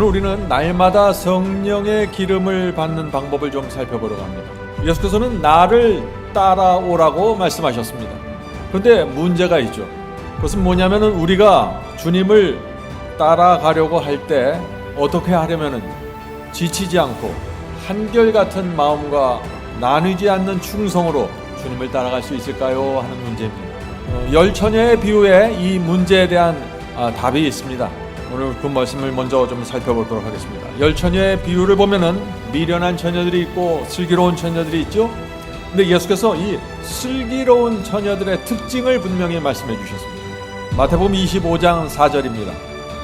우리는 날마다 성령의 기름을 받는 방법을 좀 살펴보려고 합니다. 예수께서는 나를 따라오라고 말씀하셨습니다. 그런데 문제가 있죠. 그것은 뭐냐면은 우리가 주님을 따라가려고 할 때 어떻게 하려면은 지치지 않고 한결같은 마음과 나누지 않는 충성으로 주님을 따라갈 수 있을까요? 하는 문제입니다. 열 처녀의 비유에 이 문제에 대한 답이 있습니다. 오늘 그 말씀을 먼저 좀 살펴보도록 하겠습니다. 열 처녀의 비유를 보면은 미련한 처녀들이 있고 슬기로운 처녀들이 있죠. 근데 예수께서 이 슬기로운 처녀들의 특징을 분명히 말씀해 주셨습니다. 마태복음 25장 4절입니다.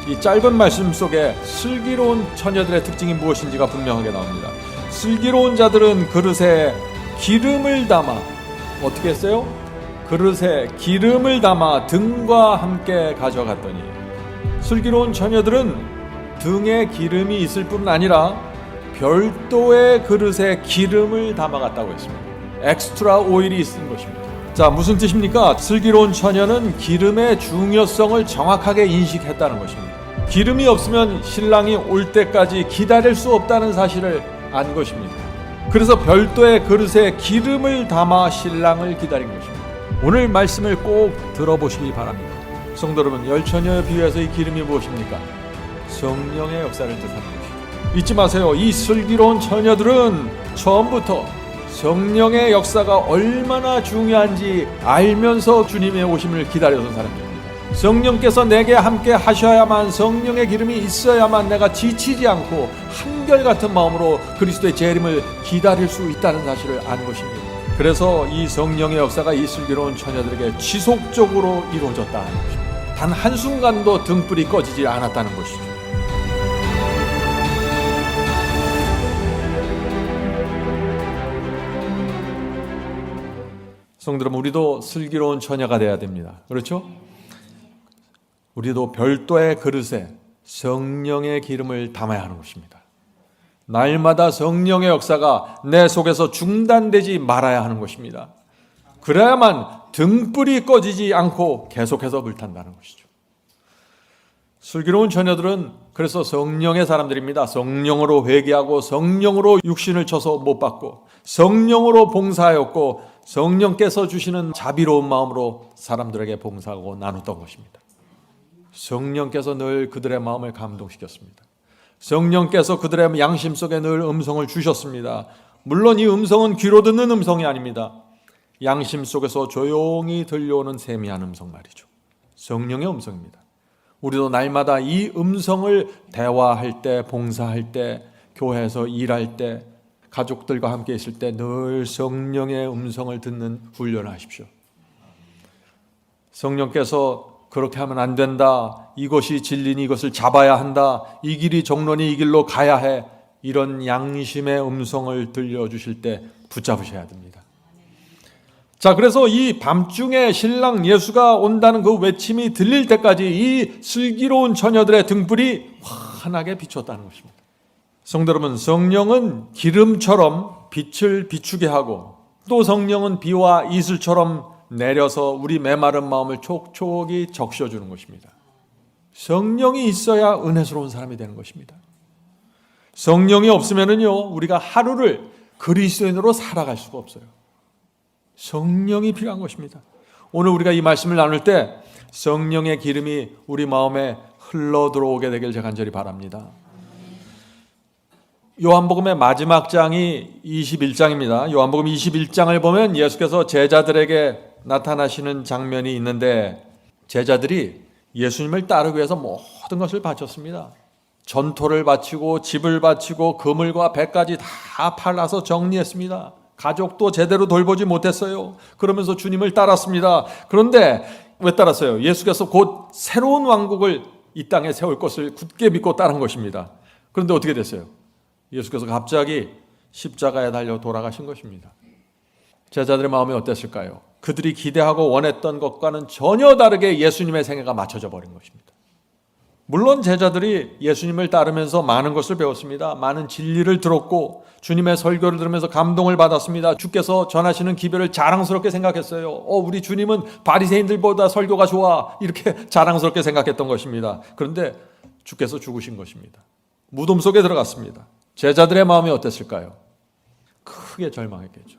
이 짧은 말씀 속에 슬기로운 처녀들의 특징이 무엇인지가 분명하게 나옵니다. 슬기로운 자들은 그릇에 기름을 담아, 어떻게 했어요? 그릇에 기름을 담아 등과 함께 가져갔더니, 슬기로운 처녀들은 등에 기름이 있을 뿐 아니라 별도의 그릇에 기름을 담아갔다고 했습니다. 엑스트라 오일이 있는 것입니다. 자, 무슨 뜻입니까? 슬기로운 처녀는 기름의 중요성을 정확하게 인식했다는 것입니다. 기름이 없으면 신랑이 올 때까지 기다릴 수 없다는 사실을 안 것입니다. 그래서 별도의 그릇에 기름을 담아 신랑을 기다린 것입니다. 오늘 말씀을 꼭 들어보시기 바랍니다. 성도 여러분, 열 처녀의 비유에서 이 기름이 무엇입니까? 성령의 역사를 뜻하는 것이죠. 잊지 마세요. 이 슬기로운 처녀들은 처음부터 성령의 역사가 얼마나 중요한지 알면서 주님의 오심을 기다렸던 사람입니다. 성령께서 내게 함께 하셔야만, 성령의 기름이 있어야만 내가 지치지 않고 한결같은 마음으로 그리스도의 재림을 기다릴 수 있다는 사실을 안 것입니다. 그래서 이 성령의 역사가 이 슬기로운 처녀들에게 지속적으로 이루어졌다는 것입니다. 단 한순간도 등불이 꺼지지 않았다는 것이죠. 성도 여러분, 우리도 슬기로운 처녀가 되어야 됩니다. 그렇죠? 우리도 별도의 그릇에 성령의 기름을 담아야 하는 것입니다. 날마다 성령의 역사가 내 속에서 중단되지 말아야 하는 것입니다. 그래야만 등불이 꺼지지 않고 계속해서 불탄다는 것이죠. 슬기로운 처녀들은 그래서 성령의 사람들입니다. 성령으로 회개하고 성령으로 육신을 쳐서 못 받고 성령으로 봉사하였고 성령께서 주시는 자비로운 마음으로 사람들에게 봉사하고 나눴던 것입니다. 성령께서 늘 그들의 마음을 감동시켰습니다. 성령께서 그들의 양심 속에 늘 음성을 주셨습니다. 물론 이 음성은 귀로 듣는 음성이 아닙니다. 양심 속에서 조용히 들려오는 세미한 음성 말이죠. 성령의 음성입니다. 우리도 날마다 이 음성을 대화할 때, 봉사할 때, 교회에서 일할 때, 가족들과 함께 있을 때 늘 성령의 음성을 듣는 훈련을 하십시오. 성령께서 그렇게 하면 안 된다, 이것이 진리니 이것을 잡아야 한다, 이 길이 정론이 이 길로 가야 해, 이런 양심의 음성을 들려주실 때 붙잡으셔야 됩니다. 자, 그래서 이 밤중에 신랑 예수가 온다는 그 외침이 들릴 때까지 이 슬기로운 처녀들의 등불이 환하게 비쳤다는 것입니다. 성도 여러분, 성령은 기름처럼 빛을 비추게 하고 또 성령은 비와 이슬처럼 내려서 우리 메마른 마음을 촉촉이 적셔주는 것입니다. 성령이 있어야 은혜스러운 사람이 되는 것입니다. 성령이 없으면은요, 우리가 하루를 그리스도인으로 살아갈 수가 없어요. 성령이 필요한 것입니다. 오늘 우리가 이 말씀을 나눌 때 성령의 기름이 우리 마음에 흘러 들어오게 되길 제가 간절히 바랍니다. 요한복음의 마지막 장이 21장입니다. 요한복음 21장을 보면 예수께서 제자들에게 나타나시는 장면이 있는데, 제자들이 예수님을 따르기 위해서 모든 것을 바쳤습니다. 전토를 바치고 집을 바치고 그물과 배까지 다 팔아서 정리했습니다. 가족도 제대로 돌보지 못했어요. 그러면서 주님을 따랐습니다. 그런데 왜 따랐어요? 예수께서 곧 새로운 왕국을 이 땅에 세울 것을 굳게 믿고 따른 것입니다. 그런데 어떻게 됐어요? 예수께서 갑자기 십자가에 달려 돌아가신 것입니다. 제자들의 마음이 어땠을까요? 그들이 기대하고 원했던 것과는 전혀 다르게 예수님의 생애가 맞춰져 버린 것입니다. 물론 제자들이 예수님을 따르면서 많은 것을 배웠습니다. 많은 진리를 들었고 주님의 설교를 들으면서 감동을 받았습니다. 주께서 전하시는 기별을 자랑스럽게 생각했어요. 우리 주님은 바리새인들보다 설교가 좋아, 이렇게 자랑스럽게 생각했던 것입니다. 그런데 주께서 죽으신 것입니다. 무덤 속에 들어갔습니다. 제자들의 마음이 어땠을까요? 크게 절망했겠죠.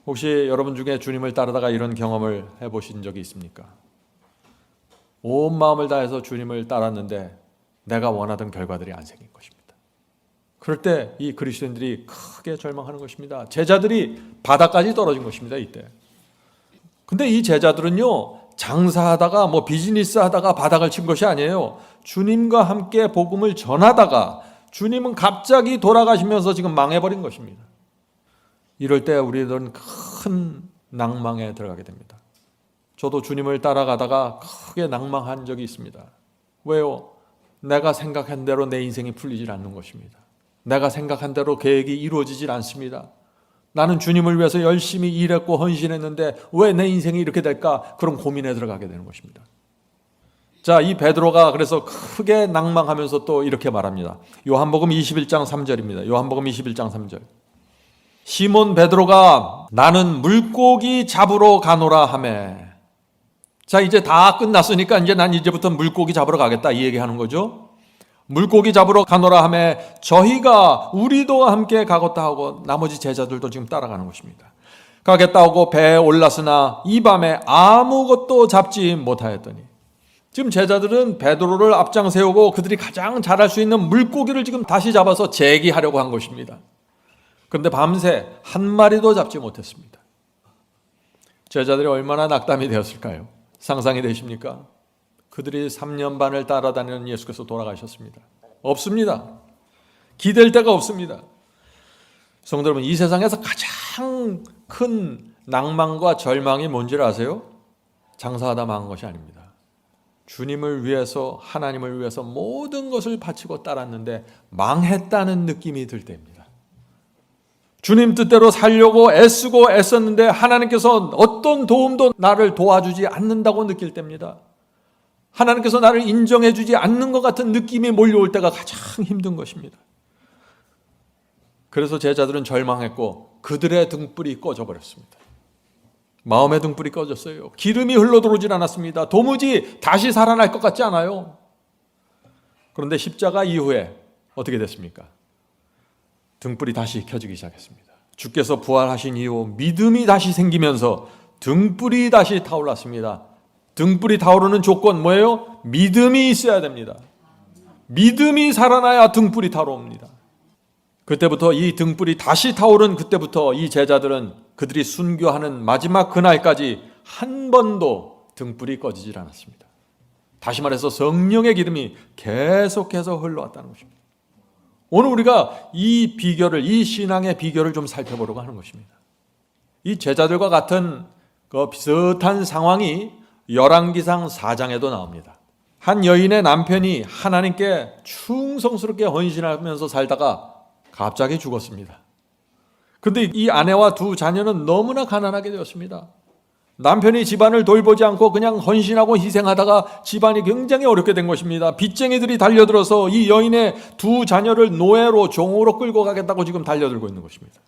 혹시 여러분 중에 주님을 따르다가 이런 경험을 해보신 적이 있습니까? 온 마음을 다해서 주님을 따랐는데 내가 원하던 결과들이 안 생긴 것입니다. 그럴 때 이 그리스도인들이 크게 절망하는 것입니다. 제자들이 바닥까지 떨어진 것입니다. 이때. 근데 이 제자들은요, 장사하다가 비즈니스 하다가 바닥을 친 것이 아니에요. 주님과 함께 복음을 전하다가 주님은 갑자기 돌아가시면서 지금 망해버린 것입니다. 이럴 때 우리들은 큰 낭망에 들어가게 됩니다. 저도 주님을 따라가다가 크게 낭망한 적이 있습니다. 왜요? 내가 생각한 대로 내 인생이 풀리질 않는 것입니다. 내가 생각한 대로 계획이 이루어지질 않습니다. 나는 주님을 위해서 열심히 일했고 헌신했는데 왜 내 인생이 이렇게 될까? 그런 고민에 들어가게 되는 것입니다. 자, 이 베드로가 그래서 크게 낭망하면서 또 이렇게 말합니다. 요한복음 21장 3절입니다. 요한복음 21장 3절. 시몬 베드로가 나는 물고기 잡으러 가노라 하매. 자, 이제 다 끝났으니까 난 이제부터 물고기 잡으러 가겠다 이 얘기하는 거죠. 물고기 잡으러 가노라 하매 저희가 우리도 함께 가겠다 하고 나머지 제자들도 지금 따라가는 것입니다. 가겠다 하고 배에 올랐으나 이 밤에 아무것도 잡지 못하였더니, 지금 제자들은 베드로를 앞장 세우고 그들이 가장 잘할 수 있는 물고기를 지금 다시 잡아서 재기하려고 한 것입니다. 그런데 밤새 한 마리도 잡지 못했습니다. 제자들이 얼마나 낙담이 되었을까요? 상상이 되십니까? 그들이 3년 반을 따라다니는 예수께서 돌아가셨습니다. 없습니다. 기댈 데가 없습니다. 성도 여러분, 이 세상에서 가장 큰 낭만과 절망이 뭔지를 아세요? 장사하다 망한 것이 아닙니다. 주님을 위해서, 하나님을 위해서 모든 것을 바치고 따랐는데 망했다는 느낌이 들 때입니다. 주님 뜻대로 살려고 애쓰고 애썼는데 하나님께서 어떤 도움도 나를 도와주지 않는다고 느낄 때입니다. 하나님께서 나를 인정해 주지 않는 것 같은 느낌이 몰려올 때가 가장 힘든 것입니다. 그래서 제자들은 절망했고 그들의 등불이 꺼져버렸습니다. 마음의 등불이 꺼졌어요. 기름이 흘러들어오질 않았습니다. 도무지 다시 살아날 것 같지 않아요. 그런데 십자가 이후에 어떻게 됐습니까? 등불이 다시 켜지기 시작했습니다. 주께서 부활하신 이후 믿음이 다시 생기면서 등불이 다시 타올랐습니다. 등불이 타오르는 조건 뭐예요? 믿음이 있어야 됩니다. 믿음이 살아나야 등불이 타오릅니다. 그때부터 이 등불이 다시 타오른 그때부터 이 제자들은 그들이 순교하는 마지막 그날까지 한 번도 등불이 꺼지질 않았습니다. 다시 말해서 성령의 기름이 계속해서 흘러왔다는 것입니다. 오늘 우리가 이 비결을, 이 신앙의 비결을 좀 살펴보려고 하는 것입니다. 이 제자들과 같은 그 비슷한 상황이 열왕기상 4장에도 나옵니다. 한 여인의 남편이 하나님께 충성스럽게 헌신하면서 살다가 갑자기 죽었습니다. 그런데 이 아내와 두 자녀는 너무나 가난하게 되었습니다. 남편이 집안을 돌보지 않고 그냥 헌신하고 희생하다가 집안이 굉장히 어렵게 된 것입니다. 빚쟁이들이 달려들어서 이 여인의 두 자녀를 노예로, 종으로 끌고 가겠다고 지금 달려들고 있는 것입니다.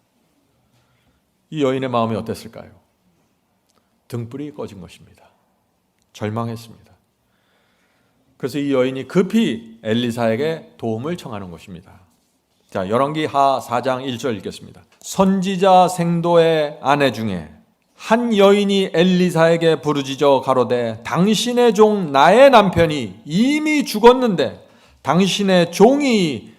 이 여인의 마음이 어땠을까요? 등불이 꺼진 것입니다. 절망했습니다. 그래서 이 여인이 급히 엘리사에게 도움을 청하는 것입니다. 자, 열왕기하 4장 1절 읽겠습니다. 선지자 생도의 아내 중에 한 여인이 엘리사에게 부르짖어 가로되 당신의 종 나의 남편이 이미 죽었는데 당신의 종이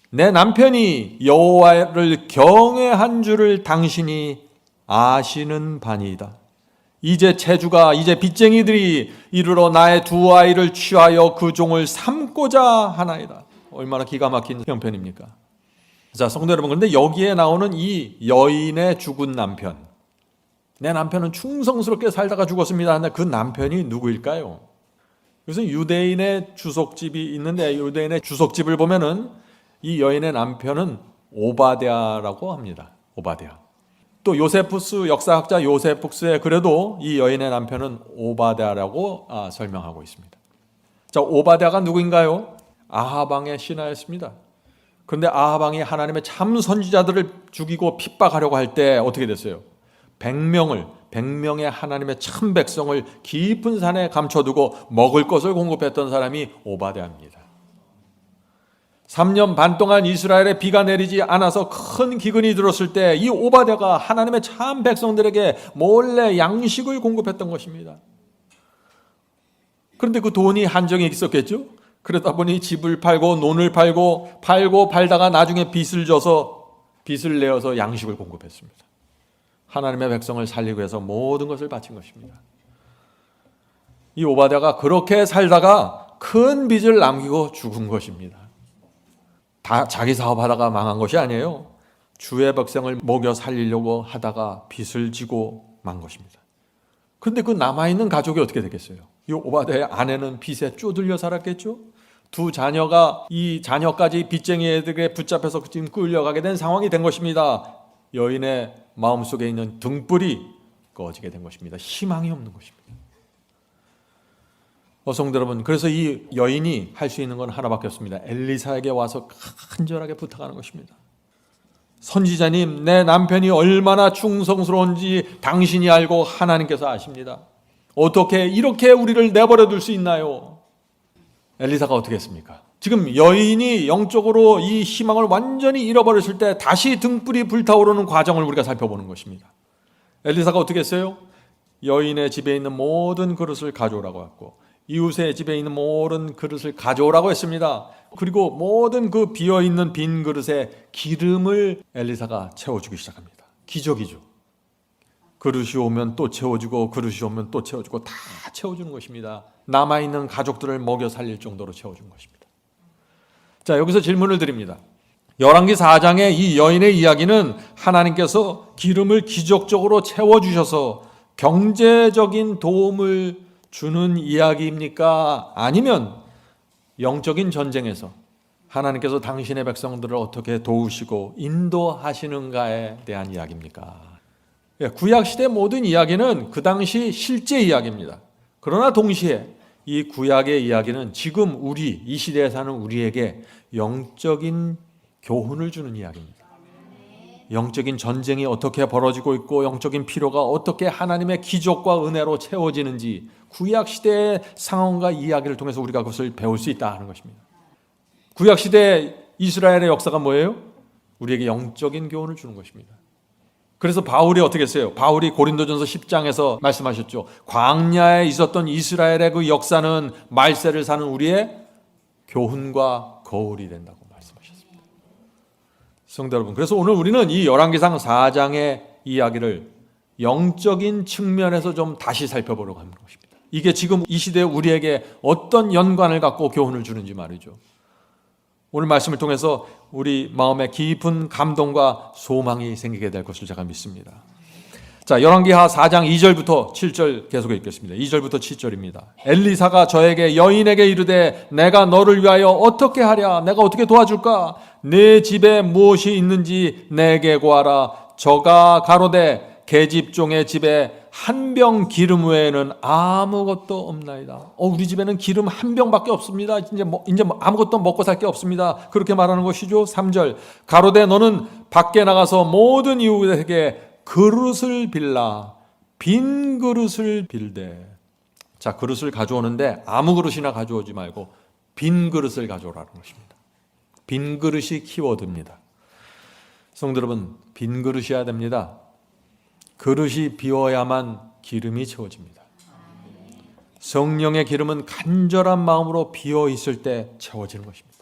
내 남편이 여호와를 경외한 줄을 당신이 아시는 바니이다. 이제 빚쟁이들이 이르러 나의 두 아이를 취하여 그 종을 삼고자 하나이다. 얼마나 기가 막힌 형편입니까? 자, 성도 여러분, 그런데 여기에 나오는 이 여인의 죽은 남편, 내 남편은 충성스럽게 살다가 죽었습니다 하는데 그 남편이 누구일까요? 그래서 유대인의 주석집이 있는데 유대인의 주석집을 보면은 이 여인의 남편은 오바댜라고 합니다. 오바댜. 또 요세푸스 역사학자 요세푸스의 글에도 이 여인의 남편은 오바댜라고 설명하고 있습니다. 자, 오바댜가 누구인가요? 아합 왕의 신하였습니다. 그런데 아합 왕이 하나님의 참 선지자들을 죽이고 핍박하려고 할 때 어떻게 됐어요? 100명의 하나님의 참 백성을 깊은 산에 감춰두고 먹을 것을 공급했던 사람이 오바댜입니다. 3년 반 동안 이스라엘에 비가 내리지 않아서 큰 기근이 들었을 때 이 오바댜가 하나님의 참 백성들에게 몰래 양식을 공급했던 것입니다. 그런데 그 돈이 한정이 있었겠죠? 그러다 보니 집을 팔고 논을 팔고 팔다가 나중에 빚을 내어서 양식을 공급했습니다. 하나님의 백성을 살리기 위해서 모든 것을 바친 것입니다. 이 오바댜가 그렇게 살다가 큰 빚을 남기고 죽은 것입니다. 다 자기 사업하다가 망한 것이 아니에요. 주의 백성을 먹여 살리려고 하다가 빚을 지고 만 것입니다. 그런데 그 남아있는 가족이 어떻게 되겠어요? 이 오바댜의 아내는 빚에 쪼들려 살았겠죠? 두 자녀가 이 자녀까지 빚쟁이들에게 붙잡혀서 지금 끌려가게 된 상황이 된 것입니다. 여인의 마음속에 있는 등불이 꺼지게 된 것입니다. 희망이 없는 것입니다. 성도 여러분, 그래서 이 여인이 할 수 있는 건 하나밖에 없습니다. 엘리사에게 와서 간절하게 부탁하는 것입니다. 선지자님, 내 남편이 얼마나 충성스러운지 당신이 알고 하나님께서 아십니다. 어떻게 이렇게 우리를 내버려 둘 수 있나요? 엘리사가 어떻게 했습니까? 지금 여인이 영적으로 이 희망을 완전히 잃어버렸을 때 다시 등불이 불타오르는 과정을 우리가 살펴보는 것입니다. 엘리사가 어떻게 했어요? 여인의 집에 있는 모든 그릇을 가져오라고 했고, 이웃의 집에 있는 모든 그릇을 가져오라고 했습니다. 그리고 모든 그 비어있는 빈 그릇에 기름을 엘리사가 채워주기 시작합니다. 기적이죠. 그릇이 오면 또 채워주고, 그릇이 오면 또 채워주고, 다 채워주는 것입니다. 남아있는 가족들을 먹여 살릴 정도로 채워준 것입니다. 자, 여기서 질문을 드립니다. 열왕기 4장의 이 여인의 이야기는 하나님께서 기름을 기적적으로 채워주셔서 경제적인 도움을 주는 이야기입니까? 아니면 영적인 전쟁에서 하나님께서 당신의 백성들을 어떻게 도우시고 인도하시는가에 대한 이야기입니까? 구약시대 모든 이야기는 그 당시 실제 이야기입니다. 그러나 동시에 이 구약의 이야기는 지금 이 시대에 사는 우리에게 영적인 교훈을 주는 이야기입니다. 영적인 전쟁이 어떻게 벌어지고 있고 영적인 필요가 어떻게 하나님의 기적과 은혜로 채워지는지 구약시대의 상황과 이야기를 통해서 우리가 그것을 배울 수 있다 하는 것입니다. 구약시대 이스라엘의 역사가 뭐예요? 우리에게 영적인 교훈을 주는 것입니다. 그래서 바울이 어떻게 했어요? 바울이 고린도전서 10장에서 말씀하셨죠. 광야에 있었던 이스라엘의 그 역사는 말세를 사는 우리의 교훈과 거울이 된다고 말씀하셨습니다. 성도 여러분, 그래서 오늘 우리는 이 열왕기상 4장의 이야기를 영적인 측면에서 좀 다시 살펴보려고 하는 것입니다. 이게 지금 이 시대에 우리에게 어떤 연관을 갖고 교훈을 주는지 말이죠. 오늘 말씀을 통해서 우리 마음에 깊은 감동과 소망이 생기게 될 것을 제가 믿습니다. 자, 열왕기하 4장 2절부터 7절 계속 읽겠습니다. 2절부터 7절입니다. 엘리사가 저에게 여인에게 이르되 내가 너를 위하여 어떻게 하랴? 내가 어떻게 도와줄까? 내 집에 무엇이 있는지 내게 구하라. 저가 가로되 계집종의 집에 한 병 기름 외에는 아무것도 없나이다. 우리 집에는 기름 한 병밖에 없습니다. 이제 아무것도 먹고 살 게 없습니다. 그렇게 말하는 것이죠. 3절 가로되 너는 밖에 나가서 모든 이웃에게 그릇을 빌라. 빈 그릇을 빌되. 자, 그릇을 가져오는데 아무 그릇이나 가져오지 말고 빈 그릇을 가져오라는 것입니다. 빈 그릇이 키워드입니다. 성도 여러분, 빈 그릇이어야 됩니다. 그릇이 비워야만 기름이 채워집니다. 성령의 기름은 간절한 마음으로 비어 있을 때 채워지는 것입니다.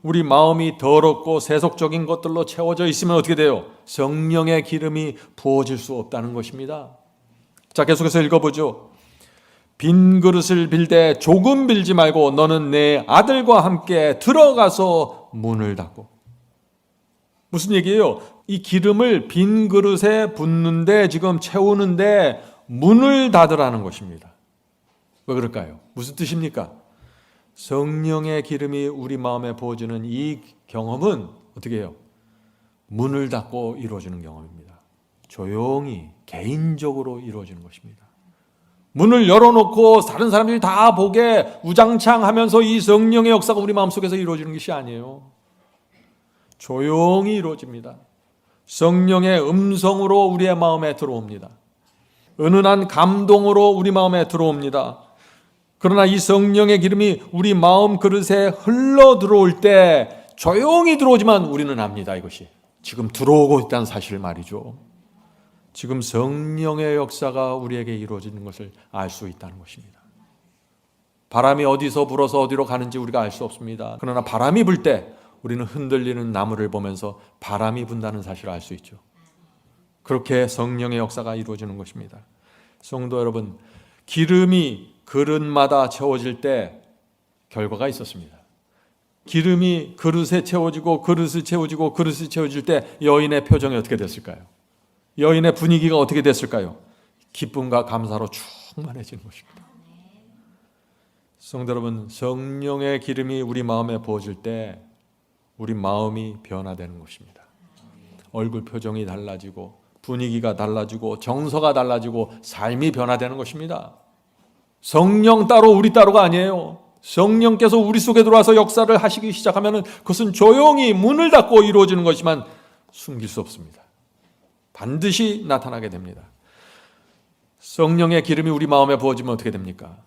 우리 마음이 더럽고 세속적인 것들로 채워져 있으면 어떻게 돼요? 성령의 기름이 부어질 수 없다는 것입니다. 자, 계속해서 읽어보죠. 빈 그릇을 빌되 조금 빌지 말고 너는 내 아들과 함께 들어가서 문을 닫고. 무슨 얘기예요? 이 기름을 빈 그릇에 붓는데 지금 채우는데 문을 닫으라는 것입니다. 왜 그럴까요? 무슨 뜻입니까? 성령의 기름이 우리 마음에 부어지는 이 경험은 어떻게 해요? 문을 닫고 이루어지는 경험입니다. 조용히 개인적으로 이루어지는 것입니다. 문을 열어놓고 다른 사람들이 다 보게 우장창 하면서 이 성령의 역사가 우리 마음속에서 이루어지는 것이 아니에요. 조용히 이루어집니다. 성령의 음성으로 우리의 마음에 들어옵니다. 은은한 감동으로 우리 마음에 들어옵니다. 그러나 이 성령의 기름이 우리 마음 그릇에 흘러 들어올 때 조용히 들어오지만 우리는 압니다. 이것이 지금 들어오고 있다는 사실을 말이죠. 지금 성령의 역사가 우리에게 이루어지는 것을 알 수 있다는 것입니다. 바람이 어디서 불어서 어디로 가는지 우리가 알 수 없습니다. 그러나 바람이 불 때 우리는 흔들리는 나무를 보면서 바람이 분다는 사실을 알 수 있죠. 그렇게 성령의 역사가 이루어지는 것입니다. 성도 여러분, 기름이 그릇마다 채워질 때 결과가 있었습니다. 기름이 그릇에 채워지고 그릇이 채워지고 그릇이 채워질 때 여인의 표정이 어떻게 됐을까요? 여인의 분위기가 어떻게 됐을까요? 기쁨과 감사로 충만해지는 것입니다. 성도 여러분, 성령의 기름이 우리 마음에 부어질 때 우리 마음이 변화되는 것입니다. 얼굴 표정이 달라지고 분위기가 달라지고 정서가 달라지고 삶이 변화되는 것입니다. 성령 따로 우리 따로가 아니에요. 성령께서 우리 속에 들어와서 역사를 하시기 시작하면 그것은 조용히 문을 닫고 이루어지는 것이지만 숨길 수 없습니다. 반드시 나타나게 됩니다. 성령의 기름이 우리 마음에 부어지면 어떻게 됩니까?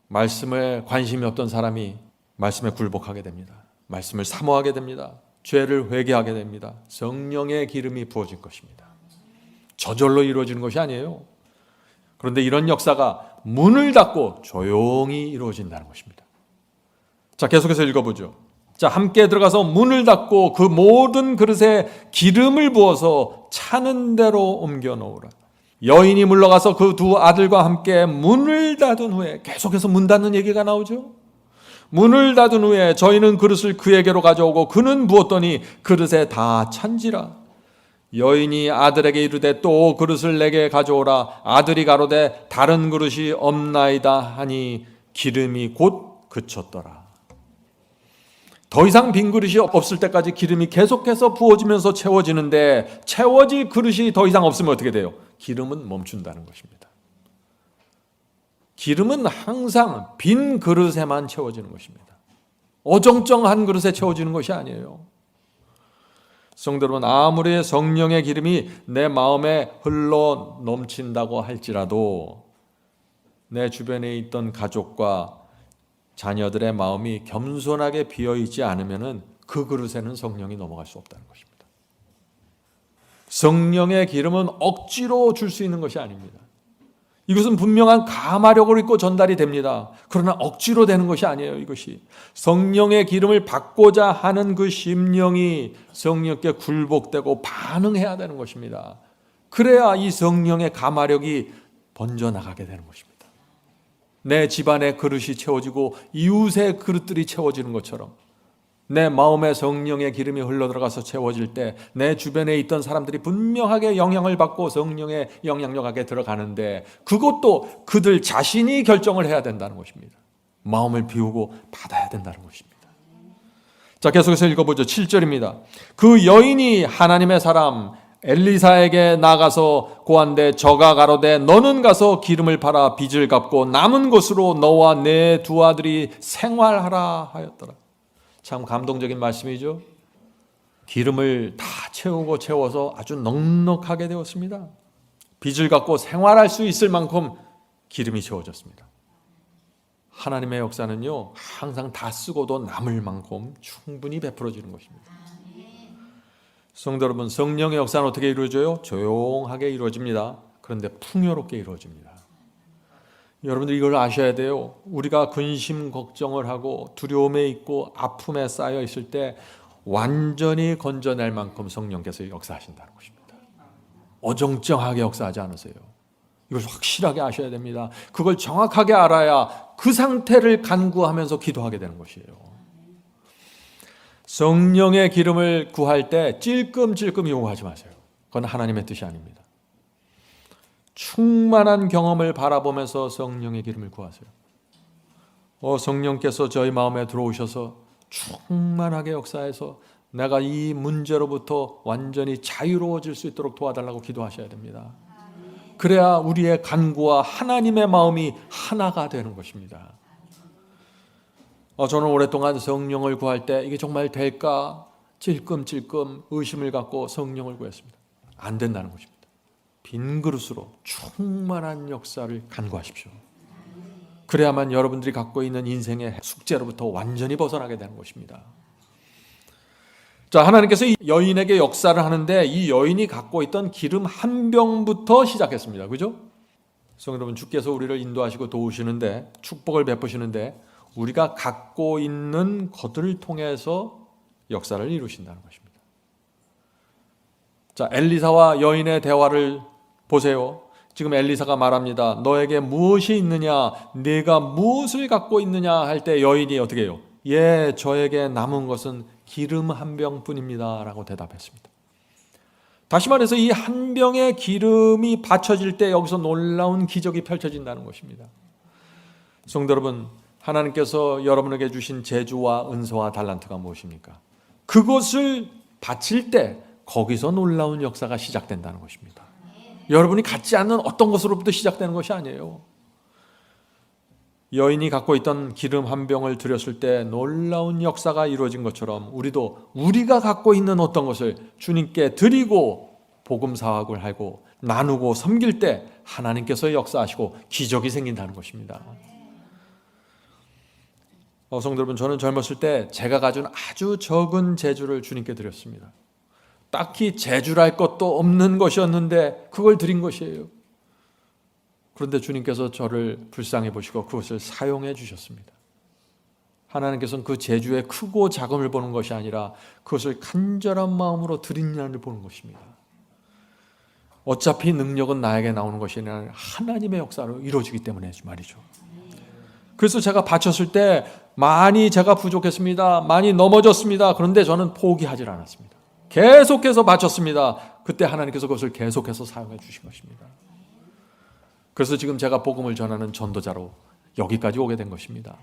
말씀에 관심이 없던 사람이 말씀에 굴복하게 됩니다. 말씀을 사모하게 됩니다. 죄를 회개하게 됩니다. 성령의 기름이 부어질 것입니다. 저절로 이루어지는 것이 아니에요. 그런데 이런 역사가 문을 닫고 조용히 이루어진다는 것입니다. 자, 계속해서 읽어보죠. 자, 함께 들어가서 문을 닫고 그 모든 그릇에 기름을 부어서 차는 대로 옮겨 놓으라. 여인이 물러가서 그 두 아들과 함께 문을 닫은 후에, 계속해서 문 닫는 얘기가 나오죠. 문을 닫은 후에 저희는 그릇을 그에게로 가져오고 그는 부었더니 그릇에 다 찬지라. 여인이 아들에게 이르되 또 그릇을 내게 가져오라. 아들이 가로되 다른 그릇이 없나이다 하니 기름이 곧 그쳤더라. 더 이상 빈 그릇이 없을 때까지 기름이 계속해서 부어지면서 채워지는데, 채워질 그릇이 더 이상 없으면 어떻게 돼요? 기름은 멈춘다는 것입니다. 기름은 항상 빈 그릇에만 채워지는 것입니다. 어정쩡한 그릇에 채워지는 것이 아니에요. 성도 여러분, 아무리 성령의 기름이 내 마음에 흘러 넘친다고 할지라도 내 주변에 있던 가족과 자녀들의 마음이 겸손하게 비어있지 않으면 그 그릇에는 성령이 넘어갈 수 없다는 것입니다. 성령의 기름은 억지로 줄 수 있는 것이 아닙니다. 이것은 분명한 감화력을 입고 전달이 됩니다. 그러나 억지로 되는 것이 아니에요. 이것이 성령의 기름을 받고자 하는 그 심령이 성령께 굴복되고 반응해야 되는 것입니다. 그래야 이 성령의 감화력이 번져나가게 되는 것입니다. 내 집안의 그릇이 채워지고 이웃의 그릇들이 채워지는 것처럼 내 마음에 성령의 기름이 흘러들어가서 채워질 때 내 주변에 있던 사람들이 분명하게 영향을 받고 성령의 영향력 안에 들어가는데, 그것도 그들 자신이 결정을 해야 된다는 것입니다. 마음을 비우고 받아야 된다는 것입니다. 자, 계속해서 읽어보죠. 7절입니다. 그 여인이 하나님의 사람 엘리사에게 나가서 고한데 저가 가로되 너는 가서 기름을 팔아 빚을 갚고 남은 것으로 너와 내 두 아들이 생활하라 하였더라. 참 감동적인 말씀이죠. 기름을 다 채워서 아주 넉넉하게 되었습니다. 빚을 갚고 생활할 수 있을 만큼 기름이 채워졌습니다. 하나님의 역사는요, 항상 다 쓰고도 남을 만큼 충분히 베풀어지는 것입니다. 성도 여러분, 성령의 역사는 어떻게 이루어져요? 조용하게 이루어집니다. 그런데 풍요롭게 이루어집니다. 여러분들 이걸 아셔야 돼요. 우리가 근심 걱정을 하고 두려움에 있고 아픔에 쌓여 있을 때 완전히 건져낼 만큼 성령께서 역사하신다는 것입니다. 어정쩡하게 역사하지 않으세요. 이걸 확실하게 아셔야 됩니다. 그걸 정확하게 알아야 그 상태를 간구하면서 기도하게 되는 것이에요. 성령의 기름을 구할 때 찔끔찔끔 요구하지 마세요. 그건 하나님의 뜻이 아닙니다. 충만한 경험을 바라보면서 성령의 기름을 구하세요. 성령께서 저희 마음에 들어오셔서 충만하게 역사해서 내가 이 문제로부터 완전히 자유로워질 수 있도록 도와달라고 기도하셔야 됩니다. 그래야 우리의 간구와 하나님의 마음이 하나가 되는 것입니다. 저는 오랫동안 성령을 구할 때 이게 정말 될까 찔끔찔끔 의심을 갖고 성령을 구했습니다. 안 된다는 것입니다. 빈 그릇으로 충만한 역사를 간구하십시오. 그래야만 여러분들이 갖고 있는 인생의 숙제로부터 완전히 벗어나게 되는 것입니다. 자, 하나님께서 이 여인에게 역사를 하는데 이 여인이 갖고 있던 기름 한 병부터 시작했습니다. 그죠? 성도 여러분, 주께서 우리를 인도하시고 도우시는데, 축복을 베푸시는데 우리가 갖고 있는 것들을 통해서 역사를 이루신다는 것입니다. 자, 엘리사와 여인의 대화를 보세요. 지금 엘리사가 말합니다. 너에게 무엇이 있느냐? 네가 무엇을 갖고 있느냐? 할 때 여인이 어떻게 해요? 예, 저에게 남은 것은 기름 한 병뿐입니다 라고 대답했습니다. 다시 말해서 이 한 병의 기름이 받쳐질 때 여기서 놀라운 기적이 펼쳐진다는 것입니다. 성도 여러분, 하나님께서 여러분에게 주신 재주와 은사와 달란트가 무엇입니까? 그것을 바칠 때 거기서 놀라운 역사가 시작된다는 것입니다. 여러분이 갖지 않는 어떤 것으로부터 시작되는 것이 아니에요. 여인이 갖고 있던 기름 한 병을 드렸을 때 놀라운 역사가 이루어진 것처럼 우리도 우리가 갖고 있는 어떤 것을 주님께 드리고 복음 사역을 하고 나누고 섬길 때 하나님께서 역사하시고 기적이 생긴다는 것입니다. 성도 여러분, 저는 젊었을 때 제가 가진 아주 적은 재주를 주님께 드렸습니다. 딱히 재주랄 것도 없는 것이었는데 그걸 드린 것이에요. 그런데 주님께서 저를 불쌍히 보시고 그것을 사용해 주셨습니다. 하나님께서는 그 재주의 크고 작음을 보는 것이 아니라 그것을 간절한 마음으로 드리냐를 보는 것입니다. 어차피 능력은 나에게 나오는 것이 아니라 하나님의 역사로 이루어지기 때문에 말이죠. 그래서 제가 바쳤을 때 많이 제가 부족했습니다. 많이 넘어졌습니다. 그런데 저는 포기하지 않았습니다. 계속해서 바쳤습니다. 그때 하나님께서 그것을 계속해서 사용해 주신 것입니다. 그래서 지금 제가 복음을 전하는 전도자로 여기까지 오게 된 것입니다.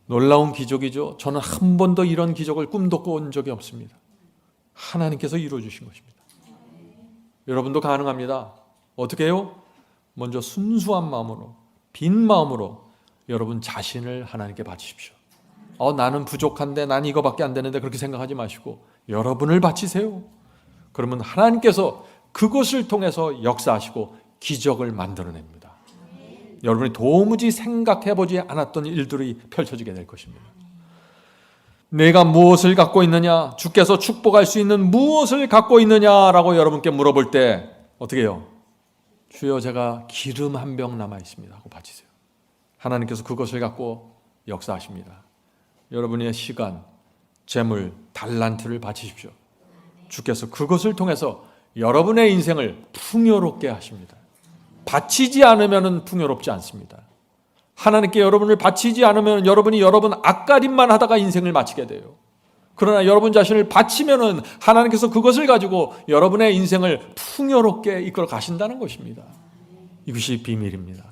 놀라운 기적이죠. 저는 한 번도 이런 기적을 꿈도 꿔온 적이 없습니다. 하나님께서 이루어 주신 것입니다. 여러분도 가능합니다. 어떻게 해요? 먼저 순수한 마음으로, 빈 마음으로 여러분 자신을 하나님께 바치십시오. 나는 부족한데, 난 이거밖에 안 되는데 그렇게 생각하지 마시고 여러분을 바치세요. 그러면 하나님께서 그것을 통해서 역사하시고 기적을 만들어냅니다. 여러분이 도무지 생각해보지 않았던 일들이 펼쳐지게 될 것입니다. 내가 무엇을 갖고 있느냐? 주께서 축복할 수 있는 무엇을 갖고 있느냐라고 여러분께 물어볼 때 어떻게 해요? 주여, 제가 기름 한 병 남아 있습니다 하고 바치세요. 하나님께서 그것을 갖고 역사하십니다. 여러분의 시간, 재물, 달란트를 바치십시오. 주께서 그것을 통해서 여러분의 인생을 풍요롭게 하십니다. 바치지 않으면 풍요롭지 않습니다. 하나님께 여러분을 바치지 않으면 여러분이 여러분 앞가림만 하다가 인생을 마치게 돼요. 그러나 여러분 자신을 바치면은 하나님께서 그것을 가지고 여러분의 인생을 풍요롭게 이끌어 가신다는 것입니다. 이것이 비밀입니다.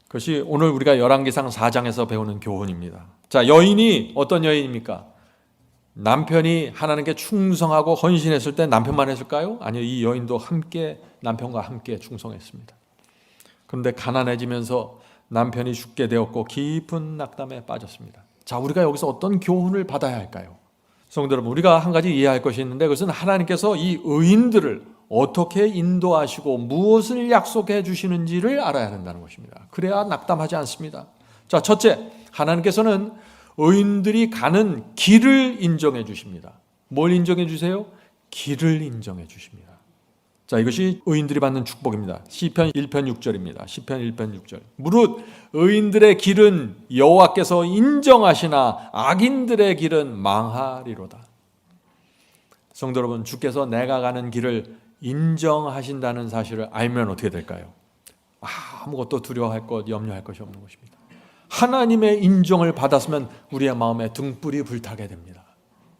그것이 오늘 우리가 열왕기상 4장에서 배우는 교훈입니다. 자, 여인이 어떤 여인입니까? 남편이 하나님께 충성하고 헌신했을 때 남편만 했을까요? 아니요, 이 여인도 함께 남편과 함께 충성했습니다. 그런데 가난해지면서 남편이 죽게 되었고 깊은 낙담에 빠졌습니다. 자, 우리가 여기서 어떤 교훈을 받아야 할까요? 성도 여러분, 우리가 한 가지 이해할 것이 있는데 그것은 하나님께서 이 의인들을 어떻게 인도하시고 무엇을 약속해 주시는지를 알아야 한다는 것입니다. 그래야 낙담하지 않습니다. 자, 첫째, 하나님께서는 의인들이 가는 길을 인정해 주십니다. 뭘 인정해 주세요? 길을 인정해 주십니다. 자, 이것이 의인들이 받는 축복입니다. 시편 1편 6절입니다. 시편 1편 6절. 무릇 의인들의 길은 여호와께서 인정하시나 악인들의 길은 망하리로다. 성도 여러분, 주께서 내가 가는 길을 인정하신다는 사실을 알면 어떻게 될까요? 아무것도 두려워할 것, 염려할 것이 없는 것입니다. 하나님의 인정을 받았으면 우리의 마음에 등불이 불타게 됩니다.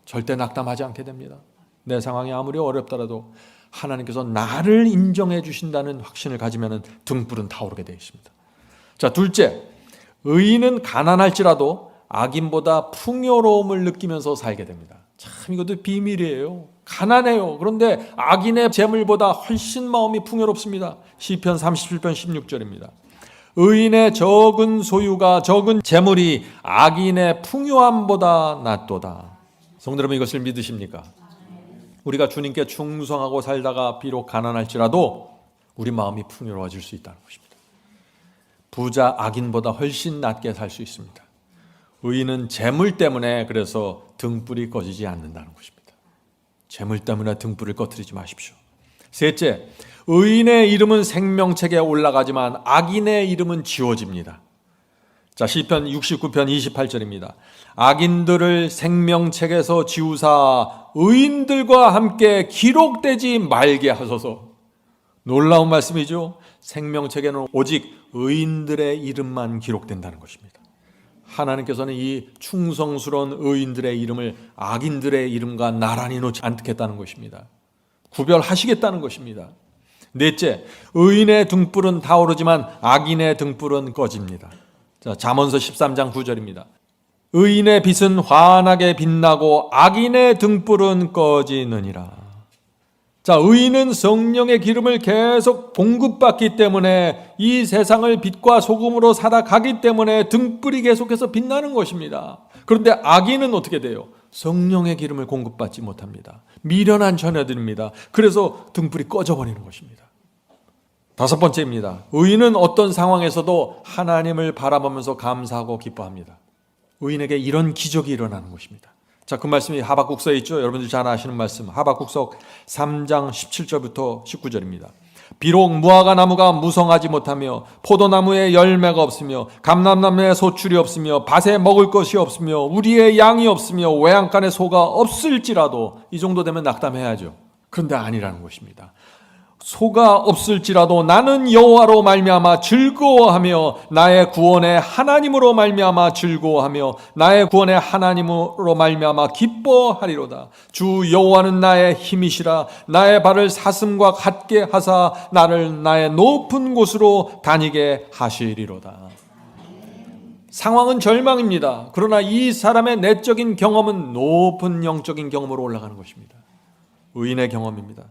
절대 낙담하지 않게 됩니다. 내 상황이 아무리 어렵더라도 하나님께서 나를 인정해 주신다는 확신을 가지면 등불은 타오르게 되어 있습니다. 자, 둘째, 의인은 가난할지라도 악인보다 풍요로움을 느끼면서 살게 됩니다. 참, 이것도 비밀이에요. 가난해요. 그런데 악인의 재물보다 훨씬 마음이 풍요롭습니다. 시편 37편 16절입니다. 의인의 적은 소유가, 적은 재물이 악인의 풍요함보다 낫도다. 성도 여러분, 이것을 믿으십니까? 우리가 주님께 충성하고 살다가 비록 가난할지라도 우리 마음이 풍요로워질 수 있다는 것입니다. 부자 악인보다 훨씬 낫게 살 수 있습니다. 의인은 재물 때문에 그래서 등불이 꺼지지 않는다는 것입니다. 재물 때문에 등불을 꺼뜨리지 마십시오. 셋째, 의인의 이름은 생명책에 올라가지만 악인의 이름은 지워집니다. 자, 시편 69편 28절입니다. 악인들을 생명책에서 지우사 의인들과 함께 기록되지 말게 하소서. 놀라운 말씀이죠. 생명책에는 오직 의인들의 이름만 기록된다는 것입니다. 하나님께서는 이 충성스러운 의인들의 이름을 악인들의 이름과 나란히 놓지 않겠다는 것입니다. 구별하시겠다는 것입니다. 넷째, 의인의 등불은 타오르지만 악인의 등불은 꺼집니다. 자, 잠언서 13장 9절입니다. 의인의 빛은 환하게 빛나고 악인의 등불은 꺼지느니라. 자, 의인은 성령의 기름을 계속 공급받기 때문에 이 세상을 빛과 소금으로 살아가기 때문에 등불이 계속해서 빛나는 것입니다. 그런데 악인은 어떻게 돼요? 성령의 기름을 공급받지 못합니다. 미련한 처녀들입니다. 그래서 등불이 꺼져버리는 것입니다. 다섯 번째입니다. 의인은 어떤 상황에서도 하나님을 바라보면서 감사하고 기뻐합니다. 의인에게 이런 기적이 일어나는 것입니다. 자, 그 말씀이 하박국서에 있죠. 여러분들 잘 아시는 말씀. 하박국서 3장 17절부터 19절입니다. 비록 무화과 나무가 무성하지 못하며 포도나무에 열매가 없으며 감람나무에 소출이 없으며 밭에 먹을 것이 없으며 우리의 양이 없으며 외양간에 소가 없을지라도, 이 정도 되면 낙담해야죠. 그런데 아니라는 것입니다. 소가 없을지라도 나는 여호와로 말미암아 즐거워하며 나의 구원의 하나님으로 말미암아 즐거워하며 나의 구원의 하나님으로 말미암아 기뻐하리로다. 주 여호와는 나의 힘이시라. 나의 발을 사슴과 같게 하사 나를 나의 높은 곳으로 다니게 하시리로다. 상황은 절망입니다. 그러나 이 사람의 내적인 경험은 높은 영적인 경험으로 올라가는 것입니다. 의인의 경험입니다.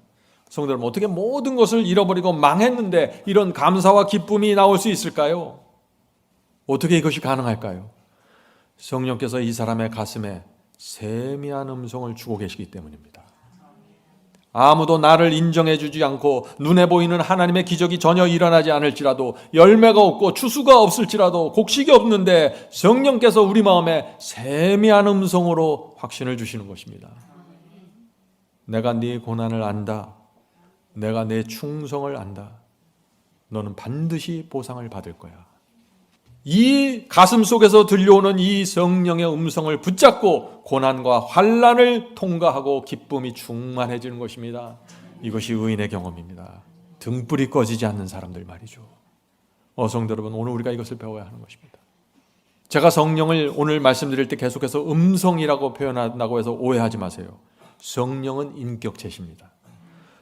성도 여러분, 어떻게 모든 것을 잃어버리고 망했는데 이런 감사와 기쁨이 나올 수 있을까요? 어떻게 이것이 가능할까요? 성령께서 이 사람의 가슴에 세미한 음성을 주고 계시기 때문입니다. 아무도 나를 인정해 주지 않고 눈에 보이는 하나님의 기적이 전혀 일어나지 않을지라도, 열매가 없고 추수가 없을지라도, 곡식이 없는데 성령께서 우리 마음에 세미한 음성으로 확신을 주시는 것입니다. 내가 네 고난을 안다. 내가 내 충성을 안다. 너는 반드시 보상을 받을 거야. 이 가슴 속에서 들려오는 이 성령의 음성을 붙잡고 고난과 환난을 통과하고 기쁨이 충만해지는 것입니다. 이것이 의인의 경험입니다. 등불이 꺼지지 않는 사람들 말이죠. 성도 여러분, 오늘 우리가 이것을 배워야 하는 것입니다. 제가 성령을 오늘 말씀드릴 때 계속해서 음성이라고 표현한다고 해서 오해하지 마세요. 성령은 인격체십니다.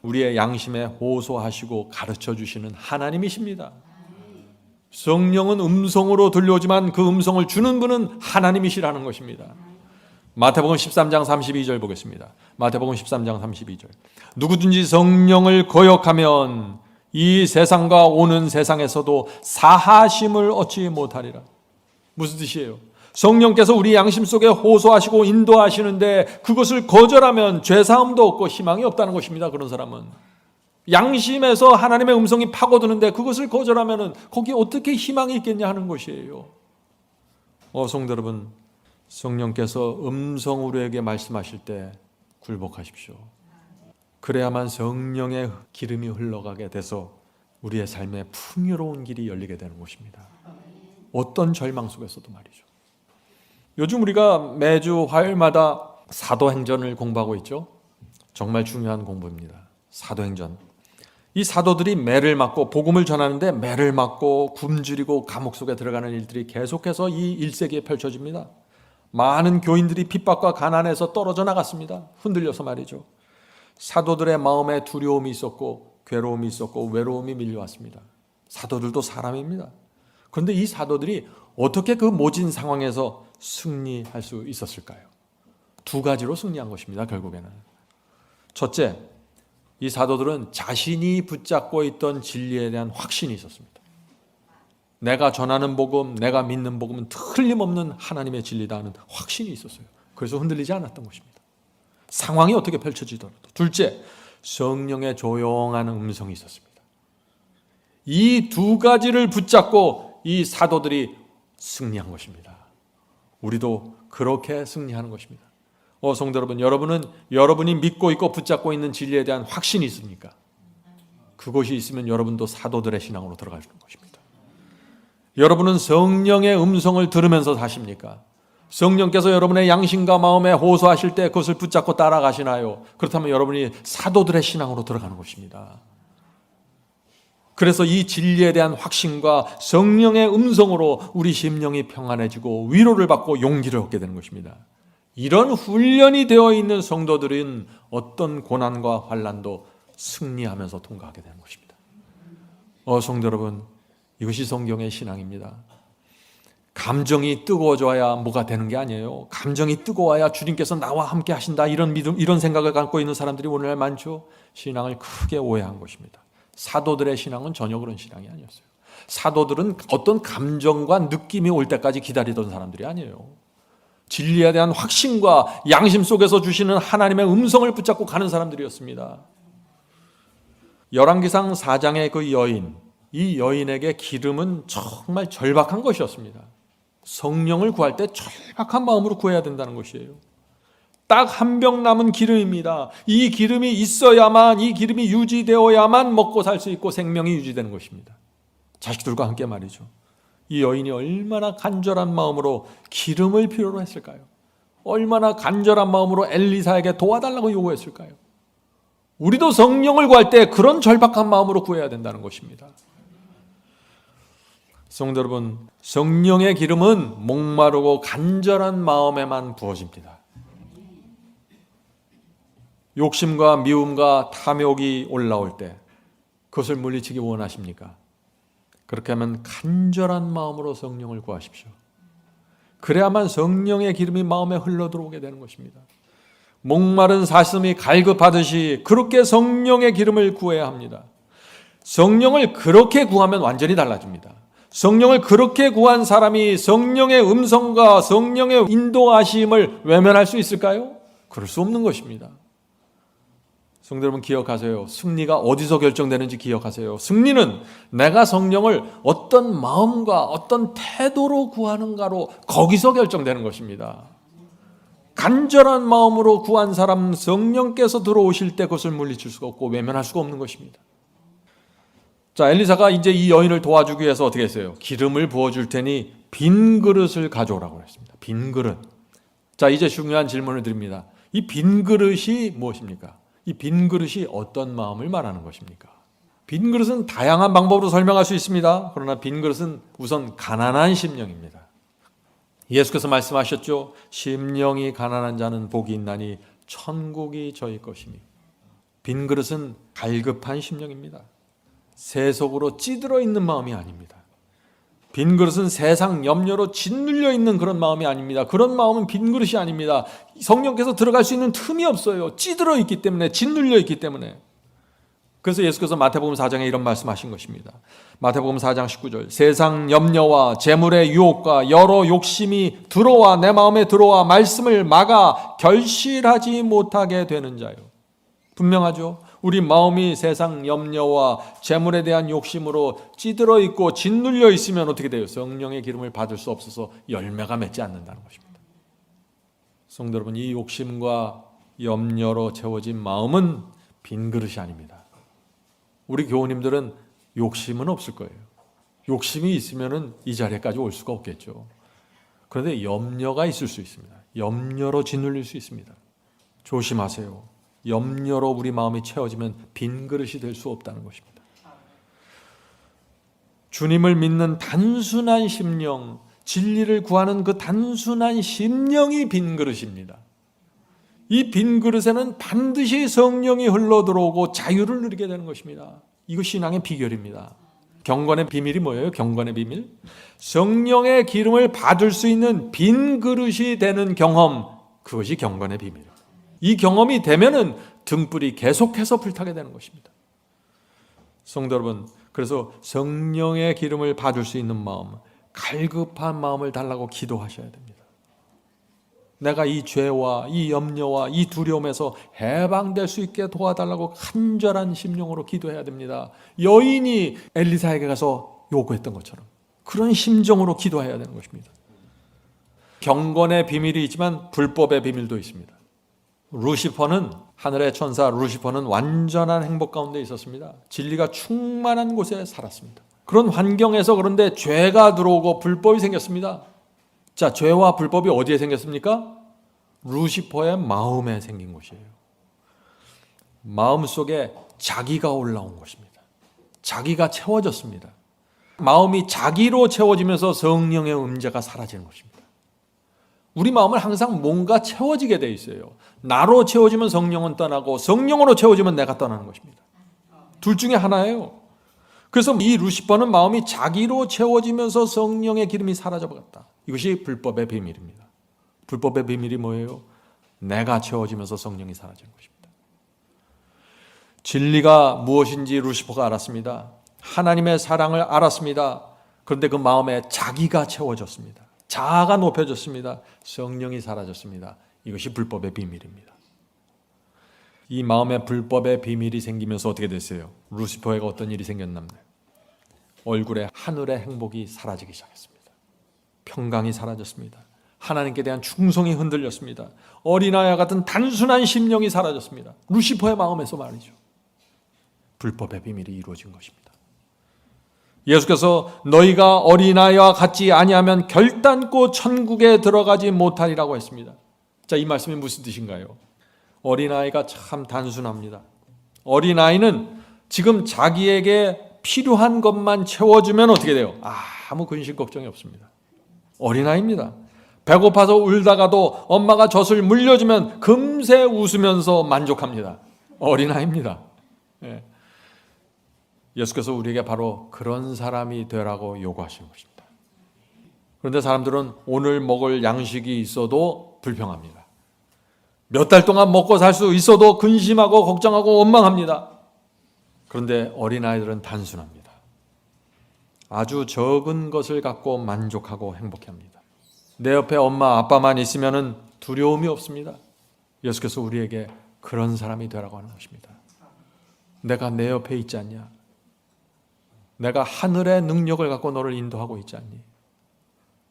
우리의 양심에 호소하시고 가르쳐 주시는 하나님이십니다. 성령은 음성으로 들려오지만 그 음성을 주는 분은 하나님이시라는 것입니다. 마태복음 13장 32절 보겠습니다. 마태복음 13장 32절. 누구든지 성령을 거역하면 이 세상과 오는 세상에서도 사하심을 얻지 못하리라. 무슨 뜻이에요? 성령께서 우리 양심 속에 호소하시고 인도하시는데 그것을 거절하면 죄사함도 없고 희망이 없다는 것입니다. 그런 사람은 양심에서 하나님의 음성이 파고드는데 그것을 거절하면 거기에 어떻게 희망이 있겠냐 하는 것이에요. 성도 여러분, 성령께서 음성으로 우리에게 말씀하실 때 굴복하십시오. 그래야만 성령의 기름이 흘러가게 돼서 우리의 삶에 풍요로운 길이 열리게 되는 것입니다. 어떤 절망 속에서도 말이죠. 요즘 우리가 매주 화요일마다 사도행전을 공부하고 있죠. 정말 중요한 공부입니다. 사도행전. 이 사도들이 매를 맞고 복음을 전하는데 매를 맞고 굶주리고 감옥 속에 들어가는 일들이 계속해서 이 1세기에 펼쳐집니다. 많은 교인들이 핍박과 가난에서 떨어져 나갔습니다. 흔들려서 말이죠. 사도들의 마음에 두려움이 있었고 괴로움이 있었고 외로움이 밀려왔습니다. 사도들도 사람입니다. 그런데 이 사도들이 어떻게 그 모진 상황에서 승리할 수 있었을까요? 두 가지로 승리한 것입니다. 결국에는 첫째, 이 사도들은 자신이 붙잡고 있던 진리에 대한 확신이 있었습니다. 내가 전하는 복음, 내가 믿는 복음은 틀림없는 하나님의 진리다 하는 확신이 있었어요. 그래서 흔들리지 않았던 것입니다. 상황이 어떻게 펼쳐지더라도. 둘째, 성령의 조용한 음성이 있었습니다. 이 두 가지를 붙잡고 이 사도들이 승리한 것입니다. 우리도 그렇게 승리하는 것입니다. 성도 여러분, 여러분은 여러분이 믿고 있고 붙잡고 있는 진리에 대한 확신이 있습니까? 그것이 있으면 여러분도 사도들의 신앙으로 들어갈 것입니다. 여러분은 성령의 음성을 들으면서 사십니까? 성령께서 여러분의 양심과 마음에 호소하실 때 그것을 붙잡고 따라가시나요? 그렇다면 여러분이 사도들의 신앙으로 들어가는 것입니다. 그래서 이 진리에 대한 확신과 성령의 음성으로 우리 심령이 평안해지고 위로를 받고 용기를 얻게 되는 것입니다. 이런 훈련이 되어 있는 성도들은 어떤 고난과 환난도 승리하면서 통과하게 되는 것입니다. 성도 여러분, 이것이 성경의 신앙입니다. 감정이 뜨거워져야 뭐가 되는 게 아니에요. 감정이 뜨거워야 주님께서 나와 함께 하신다, 이런 믿음, 이런 생각을 갖고 있는 사람들이 오늘날 많죠. 신앙을 크게 오해한 것입니다. 사도들의 신앙은 전혀 그런 신앙이 아니었어요. 사도들은 어떤 감정과 느낌이 올 때까지 기다리던 사람들이 아니에요. 진리에 대한 확신과 양심 속에서 주시는 하나님의 음성을 붙잡고 가는 사람들이었습니다. 열왕기상 4장의 그 여인, 이 여인에게 기름은 정말 절박한 것이었습니다. 성령을 구할 때 절박한 마음으로 구해야 된다는 것이에요. 딱 한 병 남은 기름입니다. 이 기름이 있어야만, 이 기름이 유지되어야만 먹고 살 수 있고 생명이 유지되는 것입니다. 자식들과 함께 말이죠. 이 여인이 얼마나 간절한 마음으로 기름을 필요로 했을까요? 얼마나 간절한 마음으로 엘리사에게 도와달라고 요구했을까요? 우리도 성령을 구할 때 그런 절박한 마음으로 구해야 된다는 것입니다. 성도 여러분, 성령의 기름은 목마르고 간절한 마음에만 부어집니다. 욕심과 미움과 탐욕이 올라올 때 그것을 물리치기 원하십니까? 그렇게 하면 간절한 마음으로 성령을 구하십시오. 그래야만 성령의 기름이 마음에 흘러들어오게 되는 것입니다. 목마른 사슴이 갈급하듯이 그렇게 성령의 기름을 구해야 합니다. 성령을 그렇게 구하면 완전히 달라집니다. 성령을 그렇게 구한 사람이 성령의 음성과 성령의 인도하심을 외면할 수 있을까요? 그럴 수 없는 것입니다. 성도 여러분, 기억하세요. 승리가 어디서 결정되는지 기억하세요. 승리는 내가 성령을 어떤 마음과 어떤 태도로 구하는가로 거기서 결정되는 것입니다. 간절한 마음으로 구한 사람, 성령께서 들어오실 때 그것을 물리칠 수가 없고 외면할 수가 없는 것입니다. 자, 엘리사가 이제 이 여인을 도와주기 위해서 어떻게 했어요? 기름을 부어줄 테니 빈 그릇을 가져오라고 했습니다. 빈 그릇. 자, 이제 중요한 질문을 드립니다. 이 빈 그릇이 무엇입니까? 이 빈 그릇이 어떤 마음을 말하는 것입니까? 빈 그릇은 다양한 방법으로 설명할 수 있습니다. 그러나 빈 그릇은 우선 가난한 심령입니다. 예수께서 말씀하셨죠. 심령이 가난한 자는 복이 있나니 천국이 저희 것이니. 빈 그릇은 갈급한 심령입니다. 세속으로 찌들어 있는 마음이 아닙니다. 빈 그릇은 세상 염려로 짓눌려 있는 그런 마음이 아닙니다. 그런 마음은 빈 그릇이 아닙니다. 성령께서 들어갈 수 있는 틈이 없어요. 찌들어 있기 때문에, 짓눌려 있기 때문에. 그래서 예수께서 마태복음 4장에 이런 말씀하신 것입니다. 마태복음 4장 19절. 세상 염려와 재물의 유혹과 여러 욕심이 들어와 내 마음에 들어와 말씀을 막아 결실하지 못하게 되는 자요. 분명하죠. 우리 마음이 세상 염려와 재물에 대한 욕심으로 찌들어 있고 짓눌려 있으면 어떻게 돼요? 성령의 기름을 받을 수 없어서 열매가 맺지 않는다는 것입니다. 성도 여러분, 이 욕심과 염려로 채워진 마음은 빈 그릇이 아닙니다. 우리 교우님들은 욕심은 없을 거예요. 욕심이 있으면 이 자리에까지 올 수가 없겠죠. 그런데 염려가 있을 수 있습니다. 염려로 짓눌릴 수 있습니다. 조심하세요. 염려로 우리 마음이 채워지면 빈 그릇이 될 수 없다는 것입니다. 주님을 믿는 단순한 심령, 진리를 구하는 그 단순한 심령이 빈 그릇입니다. 이 빈 그릇에는 반드시 성령이 흘러들어오고 자유를 누리게 되는 것입니다. 이거 신앙의 비결입니다. 경건의 비밀이 뭐예요? 경건의 비밀? 성령의 기름을 받을 수 있는 빈 그릇이 되는 경험, 그것이 경건의 비밀이에요. 이 경험이 되면은 등불이 계속해서 불타게 되는 것입니다. 성도 여러분, 그래서 성령의 기름을 받을 수 있는 마음, 갈급한 마음을 달라고 기도하셔야 됩니다. 내가 이 죄와 이 염려와 이 두려움에서 해방될 수 있게 도와달라고 간절한 심령으로 기도해야 됩니다. 여인이 엘리사에게 가서 요구했던 것처럼 그런 심정으로 기도해야 되는 것입니다. 경건의 비밀이 있지만 불법의 비밀도 있습니다. 루시퍼는, 하늘의 천사 루시퍼는 완전한 행복 가운데 있었습니다. 진리가 충만한 곳에 살았습니다. 그런 환경에서 그런데 죄가 들어오고 불법이 생겼습니다. 자, 죄와 불법이 어디에 생겼습니까? 루시퍼의 마음에 생긴 것이에요. 마음속에 자기가 올라온 것입니다. 자기가 채워졌습니다. 마음이 자기로 채워지면서 성령의 음재가 사라지는 것입니다. 우리 마음은 항상 뭔가 채워지게 돼 있어요. 나로 채워지면 성령은 떠나고 성령으로 채워지면 내가 떠나는 것입니다. 둘 중에 하나예요. 그래서 이 루시퍼는 마음이 자기로 채워지면서 성령의 기름이 사라져버렸다. 이것이 불법의 비밀입니다. 불법의 비밀이 뭐예요? 내가 채워지면서 성령이 사라지는 것입니다. 진리가 무엇인지 루시퍼가 알았습니다. 하나님의 사랑을 알았습니다. 그런데 그 마음에 자기가 채워졌습니다. 자아가 높여졌습니다. 성령이 사라졌습니다. 이것이 불법의 비밀입니다. 이 마음에 불법의 비밀이 생기면서 어떻게 됐어요? 루시퍼에게 어떤 일이 생겼나요? 얼굴에 하늘의 행복이 사라지기 시작했습니다. 평강이 사라졌습니다. 하나님께 대한 충성이 흔들렸습니다. 어린아이와 같은 단순한 심령이 사라졌습니다. 루시퍼의 마음에서 말이죠. 불법의 비밀이 이루어진 것입니다. 예수께서 너희가 어린아이와 같지 아니하면 결단코 천국에 들어가지 못하리라고 했습니다. 자, 이 말씀이 무슨 뜻인가요? 어린아이가 참 단순합니다. 어린아이는 지금 자기에게 필요한 것만 채워주면 어떻게 돼요? 아무 근심 걱정이 없습니다. 어린아이입니다. 배고파서 울다가도 엄마가 젖을 물려주면 금세 웃으면서 만족합니다. 어린아이입니다. 예. 예수께서 우리에게 바로 그런 사람이 되라고 요구하시는 것입니다. 그런데 사람들은 오늘 먹을 양식이 있어도 불평합니다. 몇 달 동안 먹고 살 수 있어도 근심하고 걱정하고 원망합니다. 그런데 어린아이들은 단순합니다. 아주 적은 것을 갖고 만족하고 행복해합니다. 내 옆에 엄마 아빠만 있으면 두려움이 없습니다. 예수께서 우리에게 그런 사람이 되라고 하는 것입니다. 내가 내 옆에 있지 않냐? 내가 하늘의 능력을 갖고 너를 인도하고 있지 않니?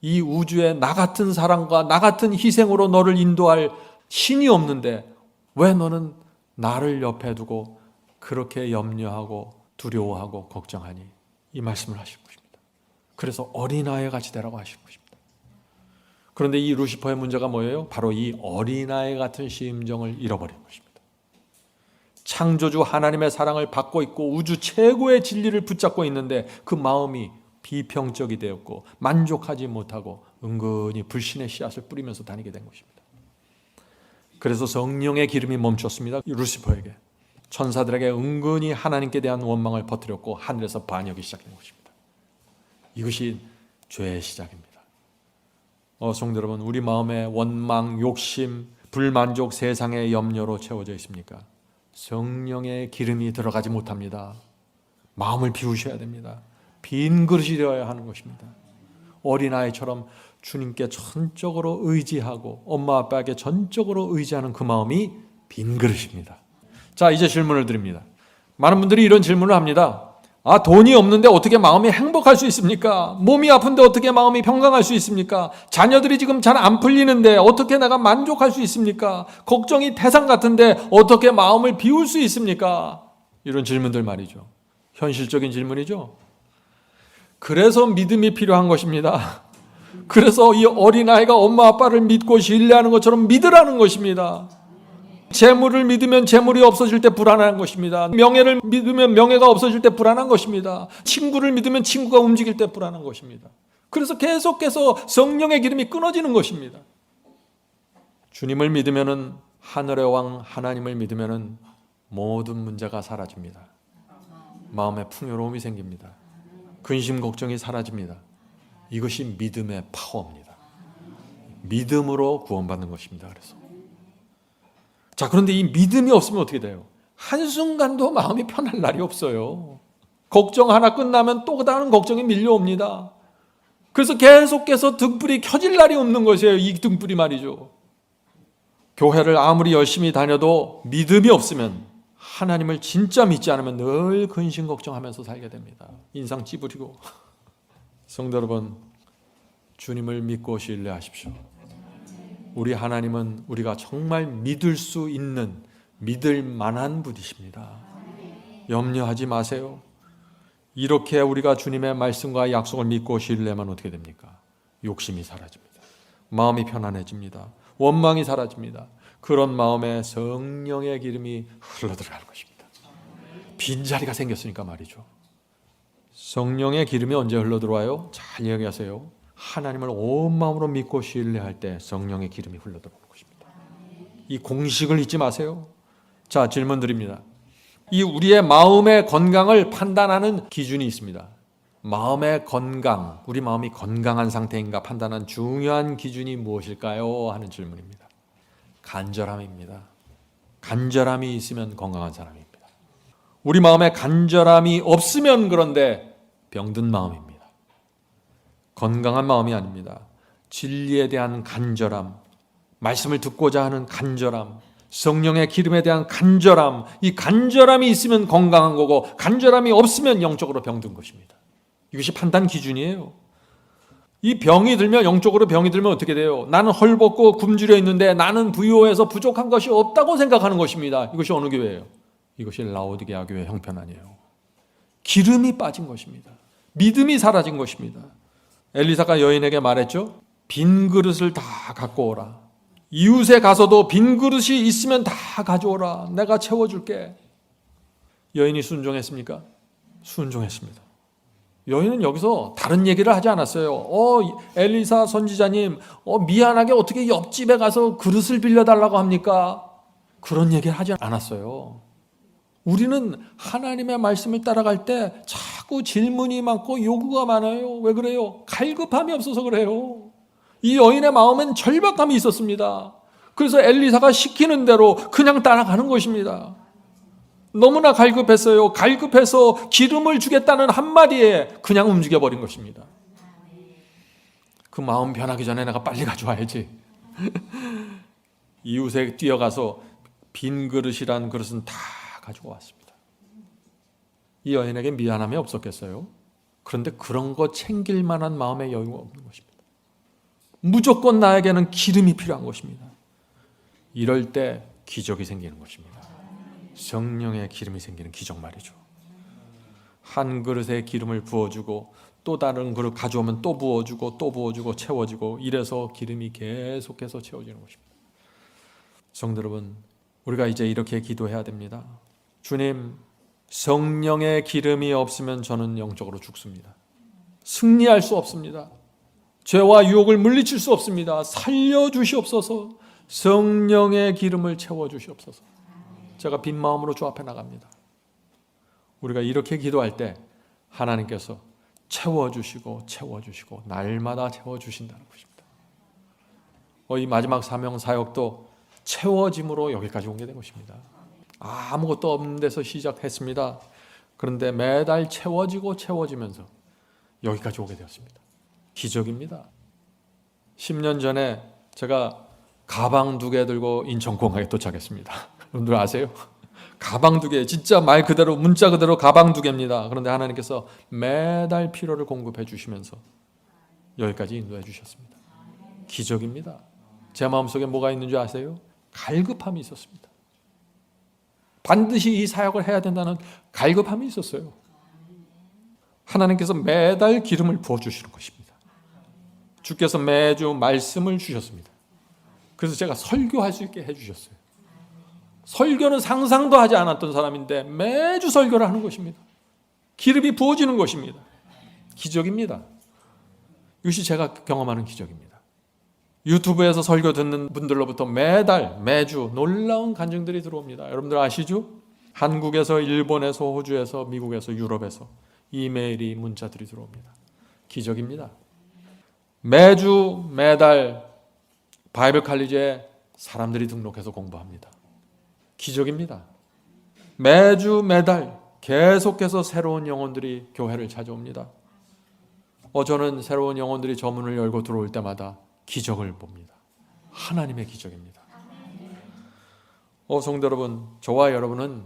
이 우주에 나 같은 사랑과 나 같은 희생으로 너를 인도할 신이 없는데 왜 너는 나를 옆에 두고 그렇게 염려하고 두려워하고 걱정하니? 이 말씀을 하실 것입니다. 그래서 어린아이 같이 되라고 하실 것입니다. 그런데 이 루시퍼의 문제가 뭐예요? 바로 이 어린아이 같은 심정을 잃어버린 것입니다. 창조주 하나님의 사랑을 받고 있고 우주 최고의 진리를 붙잡고 있는데 그 마음이 비평적이 되었고 만족하지 못하고 은근히 불신의 씨앗을 뿌리면서 다니게 된 것입니다. 그래서 성령의 기름이 멈췄습니다. 루시퍼에게. 천사들에게 은근히 하나님께 대한 원망을 퍼뜨렸고 하늘에서 반역이 시작된 것입니다. 이것이 죄의 시작입니다. 성도 여러분, 우리 마음에 원망, 욕심, 불만족, 세상의 염려로 채워져 있습니까? 성령의 기름이 들어가지 못합니다. 마음을 비우셔야 됩니다. 빈 그릇이 되어야 하는 것입니다. 어린아이처럼 주님께 전적으로 의지하고 엄마 아빠에게 전적으로 의지하는 그 마음이 빈 그릇입니다. 자, 이제 질문을 드립니다. 많은 분들이 이런 질문을 합니다. 돈이 없는데 어떻게 마음이 행복할 수 있습니까? 몸이 아픈데 어떻게 마음이 평강할 수 있습니까? 자녀들이 지금 잘 안 풀리는데 어떻게 내가 만족할 수 있습니까? 걱정이 태산 같은데 어떻게 마음을 비울 수 있습니까? 이런 질문들 말이죠. 현실적인 질문이죠. 그래서 믿음이 필요한 것입니다. 그래서 이 어린아이가 엄마 아빠를 믿고 신뢰하는 것처럼 믿으라는 것입니다. 재물을 믿으면 재물이 없어질 때 불안한 것입니다. 명예를 믿으면 명예가 없어질 때 불안한 것입니다. 친구를 믿으면 친구가 움직일 때 불안한 것입니다. 그래서 계속해서 성령의 기름이 끊어지는 것입니다. 주님을 믿으면은 하늘의 왕 하나님을 믿으면은 모든 문제가 사라집니다. 마음에 풍요로움이 생깁니다. 근심 걱정이 사라집니다. 이것이 믿음의 파워입니다. 믿음으로 구원받는 것입니다. 그래서 자, 그런데 이 믿음이 없으면 어떻게 돼요? 한순간도 마음이 편할 날이 없어요. 걱정 하나 끝나면 또 다른 걱정이 밀려옵니다. 그래서 계속해서 등불이 켜질 날이 없는 것이에요. 이 등불이 말이죠. 교회를 아무리 열심히 다녀도 믿음이 없으면, 하나님을 진짜 믿지 않으면 늘 근심 걱정하면서 살게 됩니다. 인상 찌푸리고 성도 여러분, 주님을 믿고 신뢰하십시오. 우리 하나님은 우리가 정말 믿을 수 있는, 믿을 만한 분이십니다. 염려하지 마세요. 이렇게 우리가 주님의 말씀과 약속을 믿고 신뢰하면 어떻게 됩니까? 욕심이 사라집니다. 마음이 편안해집니다. 원망이 사라집니다. 그런 마음에 성령의 기름이 흘러들어갈 것입니다. 빈자리가 생겼으니까 말이죠. 성령의 기름이 언제 흘러들어와요? 잘 이야기하세요. 하나님을 온 마음으로 믿고 신뢰할 때 성령의 기름이 흘러들어오는 것입니다. 이 공식을 잊지 마세요. 자, 질문 드립니다. 이 우리의 마음의 건강을 판단하는 기준이 있습니다. 마음의 건강, 우리 마음이 건강한 상태인가 판단하는 중요한 기준이 무엇일까요? 하는 질문입니다. 간절함입니다. 간절함이 있으면 건강한 사람입니다. 우리 마음에 간절함이 없으면 그런데 병든 마음입니다. 건강한 마음이 아닙니다. 진리에 대한 간절함, 말씀을 듣고자 하는 간절함, 성령의 기름에 대한 간절함, 이 간절함이 있으면 건강한 거고 간절함이 없으면 영적으로 병든 것입니다. 이것이 판단 기준이에요. 이 병이 들면, 영적으로 병이 들면 어떻게 돼요? 나는 헐벗고 굶주려 있는데 나는 부유해서 부족한 것이 없다고 생각하는 것입니다. 이것이 어느 교회예요? 이것이 라오디게아 교회 형편 아니에요. 기름이 빠진 것입니다. 믿음이 사라진 것입니다. 엘리사가 여인에게 말했죠. 빈 그릇을 다 갖고 오라. 이웃에 가서도 빈 그릇이 있으면 다 가져오라. 내가 채워줄게. 여인이 순종했습니까? 순종했습니다. 여인은 여기서 다른 얘기를 하지 않았어요. 엘리사 선지자님, 미안하게 어떻게 옆집에 가서 그릇을 빌려달라고 합니까? 그런 얘기를 하지 않았어요. 우리는 하나님의 말씀을 따라갈 때 자꾸 질문이 많고 요구가 많아요. 왜 그래요? 갈급함이 없어서 그래요. 이 여인의 마음엔 절박함이 있었습니다. 그래서 엘리사가 시키는 대로 그냥 따라가는 것입니다. 너무나 갈급했어요. 갈급해서 기름을 주겠다는 한마디에 그냥 움직여버린 것입니다. 그 마음 변하기 전에 내가 빨리 가져와야지. 이웃에 뛰어가서 빈 그릇이란 그릇은 다 가지고 왔습니다. 이 여인에게 미안함이 없었겠어요? 그런데 그런 거 챙길 만한 마음의 여유가 없는 것입니다. 무조건 나에게는 기름이 필요한 것입니다. 이럴 때 기적이 생기는 것입니다. 성령의 기름이 생기는 기적 말이죠. 한 그릇에 기름을 부어주고 또 다른 그릇 가져오면 또 부어주고 또 부어주고 채워지고 이래서 기름이 계속해서 채워지는 것입니다. 성도 여러분, 우리가 이제 이렇게 기도해야 됩니다. 주님, 성령의 기름이 없으면 저는 영적으로 죽습니다. 승리할 수 없습니다. 죄와 유혹을 물리칠 수 없습니다. 살려주시옵소서. 성령의 기름을 채워주시옵소서. 제가 빈 마음으로 주 앞에 나갑니다. 우리가 이렇게 기도할 때 하나님께서 채워주시고 채워주시고 날마다 채워주신다는 것입니다. 이 마지막 사명 사역도 채워짐으로 여기까지 오게 된 것입니다. 아무것도 없는 데서 시작했습니다. 그런데 매달 채워지고 채워지면서 여기까지 오게 되었습니다. 기적입니다. 10년 전에 제가 가방 2개 들고 인천공항에 도착했습니다. 여러분들 아세요? 가방 2개, 진짜 말 그대로 문자 그대로 가방 2개입니다. 그런데 하나님께서 매달 필요를 공급해 주시면서 여기까지 인도해 주셨습니다. 기적입니다. 제 마음속에 뭐가 있는 줄 아세요? 갈급함이 있었습니다. 반드시 이 사역을 해야 된다는 갈급함이 있었어요. 하나님께서 매달 기름을 부어주시는 것입니다. 주께서 매주 말씀을 주셨습니다. 그래서 제가 설교할 수 있게 해주셨어요. 설교는 상상도 하지 않았던 사람인데 매주 설교를 하는 것입니다. 기름이 부어지는 것입니다. 기적입니다. 이것이 제가 경험하는 기적입니다. 유튜브에서 설교 듣는 분들로부터 매주 놀라운 간증들이 들어옵니다. 여러분들 아시죠? 한국에서, 일본에서, 호주에서, 미국에서, 유럽에서 이메일이, 문자들이 들어옵니다. 기적입니다. 매달 바이블 칼리지에 사람들이 등록해서 공부합니다. 기적입니다. 매달 계속해서 새로운 영혼들이 교회를 찾아옵니다. 저는 새로운 영혼들이 저 문을 열고 들어올 때마다 기적을 봅니다. 하나님의 기적입니다. 성도 여러분, 저와 여러분은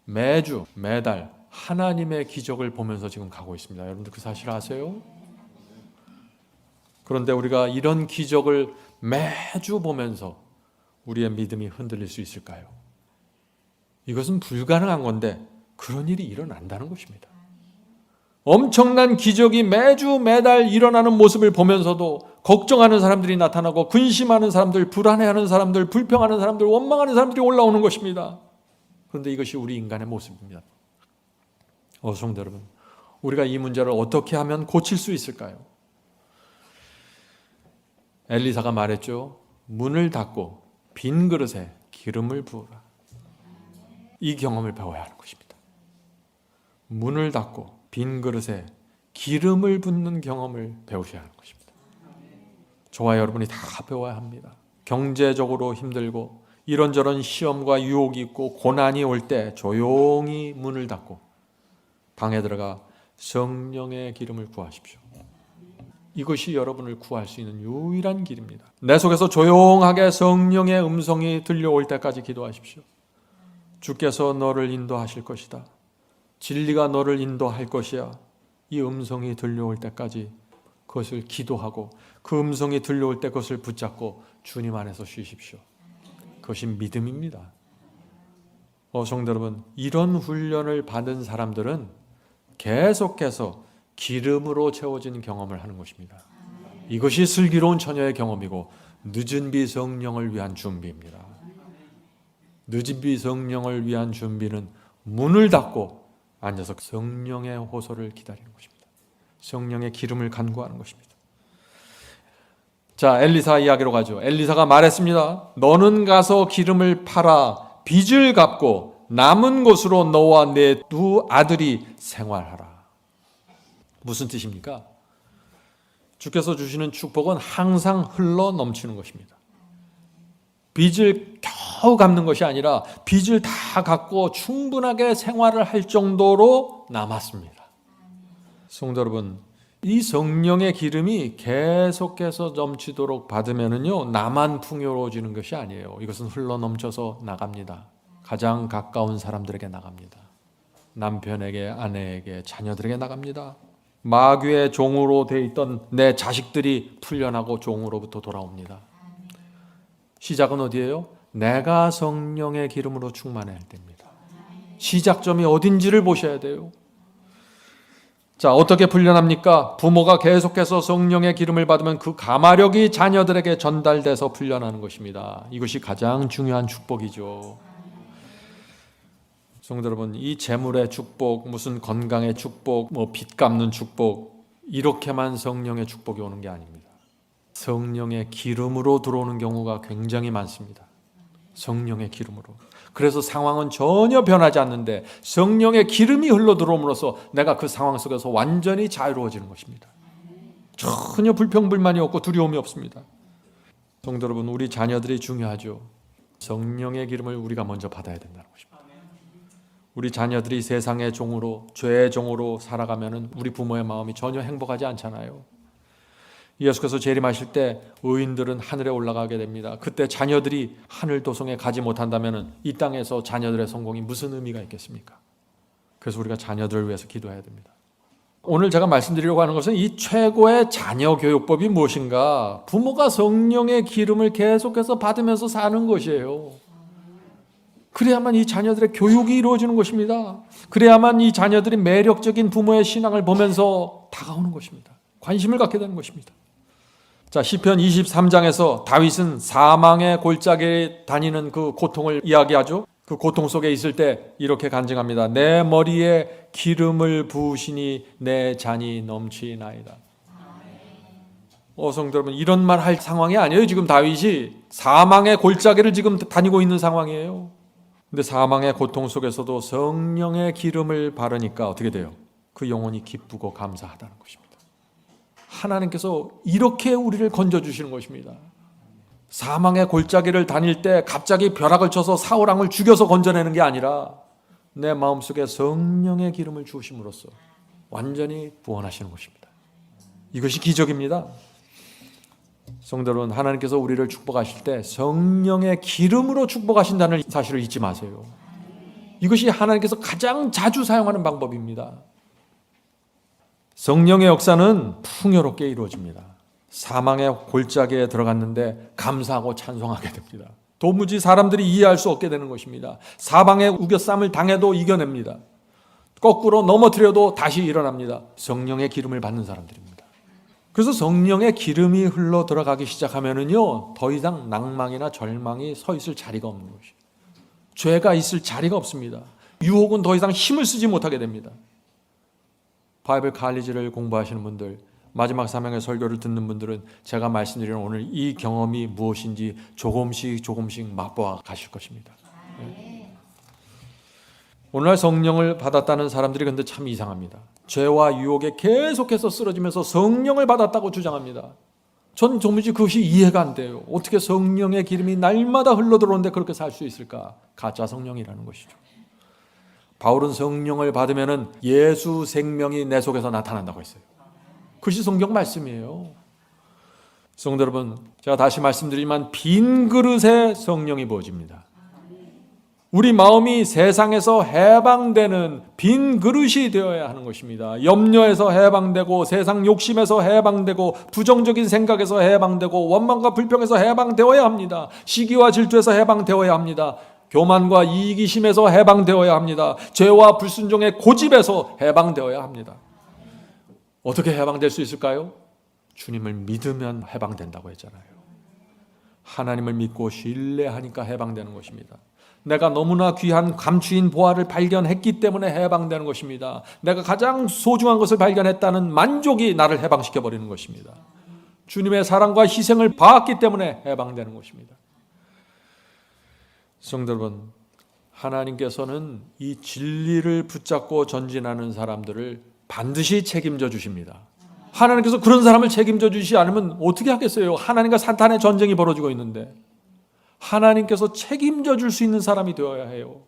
매달 하나님의 기적을 보면서 지금 가고 있습니다. 여러분들 그 사실 아세요? 그런데 우리가 이런 기적을 매주 보면서 우리의 믿음이 흔들릴 수 있을까요? 이것은 불가능한 건데 그런 일이 일어난다는 것입니다. 엄청난 기적이 매주 매달 일어나는 모습을 보면서도 걱정하는 사람들이 나타나고 근심하는 사람들, 불안해하는 사람들, 불평하는 사람들, 원망하는 사람들이 올라오는 것입니다. 그런데 이것이 우리 인간의 모습입니다. 성도 여러분, 우리가 이 문제를 어떻게 하면 고칠 수 있을까요? 엘리사가 말했죠. 문을 닫고 빈 그릇에 기름을 부으라. 이 경험을 배워야 하는 것입니다. 문을 닫고 빈 그릇에 기름을 붓는 경험을 배우셔야 하는 것입니다. 저와 여러분이 다 배워야 합니다. 경제적으로 힘들고 이런저런 시험과 유혹이 있고 고난이 올 때 조용히 문을 닫고 방에 들어가 성령의 기름을 구하십시오. 이것이 여러분을 구할 수 있는 유일한 길입니다. 내 속에서 조용하게 성령의 음성이 들려올 때까지 기도하십시오. 주께서 너를 인도하실 것이다. 진리가 너를 인도할 것이야. 이 음성이 들려올 때까지 그것을 기도하고 그 음성이 들려올 때 그것을 붙잡고 주님 안에서 쉬십시오. 그것이 믿음입니다. 성도 여러분, 이런 훈련을 받은 사람들은 계속해서 기름으로 채워진 경험을 하는 것입니다. 이것이 슬기로운 처녀의 경험이고 늦은 비 성령을 위한 준비입니다. 늦은 비 성령을 위한 준비는 문을 닫고 앉아서 성령의 호소를 기다리는 것입니다. 성령의 기름을 간구하는 것입니다. 자, 엘리사 이야기로 가죠. 엘리사가 말했습니다. 너는 가서 기름을 팔아 빚을 갚고 남은 곳으로 너와 내 두 아들이 생활하라. 무슨 뜻입니까? 주께서 주시는 축복은 항상 흘러 넘치는 것입니다. 빚을 겨우 갚는 것이 아니라 빚을 다 갚고 충분하게 생활을 할 정도로 남았습니다. 성도 여러분, 이 성령의 기름이 계속해서 넘치도록 받으면은요, 나만 풍요로워지는 것이 아니에요. 이것은 흘러 넘쳐서 나갑니다. 가장 가까운 사람들에게 나갑니다. 남편에게, 아내에게, 자녀들에게 나갑니다. 마귀의 종으로 돼 있던 내 자식들이 풀려나고 종으로부터 돌아옵니다. 시작은 어디예요? 내가 성령의 기름으로 충만해야 됩니다. 시작점이 어딘지를 보셔야 돼요. 자, 어떻게 풀려납니까? 부모가 계속해서 성령의 기름을 받으면 그 가마력이 자녀들에게 전달돼서 풀려나는 것입니다. 이것이 가장 중요한 축복이죠. 성도 여러분, 이 재물의 축복, 무슨 건강의 축복, 빚 갚는 축복, 이렇게만 성령의 축복이 오는 게 아닙니다. 성령의 기름으로 들어오는 경우가 굉장히 많습니다. 성령의 기름으로. 그래서 상황은 전혀 변하지 않는데 성령의 기름이 흘러 들어옴으로써 내가 그 상황 속에서 완전히 자유로워지는 것입니다. 전혀 불평불만이 없고 두려움이 없습니다. 성도 여러분, 우리 자녀들이 중요하죠. 성령의 기름을 우리가 먼저 받아야 된다는 것입니다. 우리 자녀들이 세상의 종으로, 죄의 종으로 살아가면은 우리 부모의 마음이 전혀 행복하지 않잖아요. 예수께서 재림하실 때 의인들은 하늘에 올라가게 됩니다. 그때 자녀들이 하늘 도성에 가지 못한다면 이 땅에서 자녀들의 성공이 무슨 의미가 있겠습니까? 그래서 우리가 자녀들을 위해서 기도해야 됩니다. 오늘 제가 말씀드리려고 하는 것은 이 최고의 자녀 교육법이 무엇인가? 부모가 성령의 기름을 계속해서 받으면서 사는 것이에요. 그래야만 이 자녀들의 교육이 이루어지는 것입니다. 그래야만 이 자녀들이 매력적인 부모의 신앙을 보면서 다가오는 것입니다. 관심을 갖게 되는 것입니다. 자, 시편 23장에서 다윗은 사망의 골짜기에 다니는 그 고통을 이야기하죠. 그 고통 속에 있을 때 이렇게 간증합니다. 내 머리에 기름을 부으시니 내 잔이 넘치나이다. 성도 여러분, 이런 말 할 상황이 아니에요. 지금 다윗이 사망의 골짜기를 지금 다니고 있는 상황이에요. 근데 사망의 고통 속에서도 성령의 기름을 바르니까 어떻게 돼요? 그 영혼이 기쁘고 감사하다는 것입니다. 하나님께서 이렇게 우리를 건져주시는 것입니다. 사망의 골짜기를 다닐 때 갑자기 벼락을 쳐서 사울왕을 죽여서 건져내는 게 아니라 내 마음속에 성령의 기름을 주심으로써 완전히 구원하시는 것입니다. 이것이 기적입니다. 성도 여러분, 하나님께서 우리를 축복하실 때 성령의 기름으로 축복하신다는 사실을 잊지 마세요. 이것이 하나님께서 가장 자주 사용하는 방법입니다. 성령의 역사는 풍요롭게 이루어집니다. 사망의 골짜기에 들어갔는데 감사하고 찬송하게 됩니다. 도무지 사람들이 이해할 수 없게 되는 것입니다. 사방에 우겨쌈을 당해도 이겨냅니다. 거꾸로 넘어뜨려도 다시 일어납니다. 성령의 기름을 받는 사람들입니다. 그래서 성령의 기름이 흘러 들어가기 시작하면은요, 더 이상 낭망이나 절망이 서 있을 자리가 없는 것이에요. 죄가 있을 자리가 없습니다. 유혹은 더 이상 힘을 쓰지 못하게 됩니다. 바이블 칼리지를 공부하시는 분들, 마지막 사명의 설교를 듣는 분들은 제가 말씀드리는 오늘 이 경험이 무엇인지 조금씩 맛보아 가실 것입니다. 오늘날 성령을 받았다는 사람들이 근데 참 이상합니다. 죄와 유혹에 계속해서 쓰러지면서 성령을 받았다고 주장합니다. 전 도무지 그것이 이해가 안 돼요. 어떻게 성령의 기름이 날마다 흘러들어오는데 그렇게 살 수 있을까? 가짜 성령이라는 것이죠. 바울은 성령을 받으면 예수 생명이 내 속에서 나타난다고 했어요. 그것이 성경 말씀이에요. 성도 여러분, 제가 다시 말씀드리지만 빈 그릇에 성령이 부어집니다. 우리 마음이 세상에서 해방되는 빈 그릇이 되어야 하는 것입니다. 염려에서 해방되고, 세상 욕심에서 해방되고, 부정적인 생각에서 해방되고, 원망과 불평에서 해방되어야 합니다. 시기와 질투에서 해방되어야 합니다. 교만과 이기심에서 해방되어야 합니다. 죄와 불순종의 고집에서 해방되어야 합니다. 어떻게 해방될 수 있을까요? 주님을 믿으면 해방된다고 했잖아요. 하나님을 믿고 신뢰하니까 해방되는 것입니다. 내가 너무나 귀한 감추인 보화를 발견했기 때문에 해방되는 것입니다. 내가 가장 소중한 것을 발견했다는 만족이 나를 해방시켜버리는 것입니다. 주님의 사랑과 희생을 봤기 때문에 해방되는 것입니다. 성도 여러분, 하나님께서는 이 진리를 붙잡고 전진하는 사람들을 반드시 책임져 주십니다. 하나님께서 그런 사람을 책임져 주시지 않으면 어떻게 하겠어요? 하나님과 사탄의 전쟁이 벌어지고 있는데 하나님께서 책임져 줄 수 있는 사람이 되어야 해요.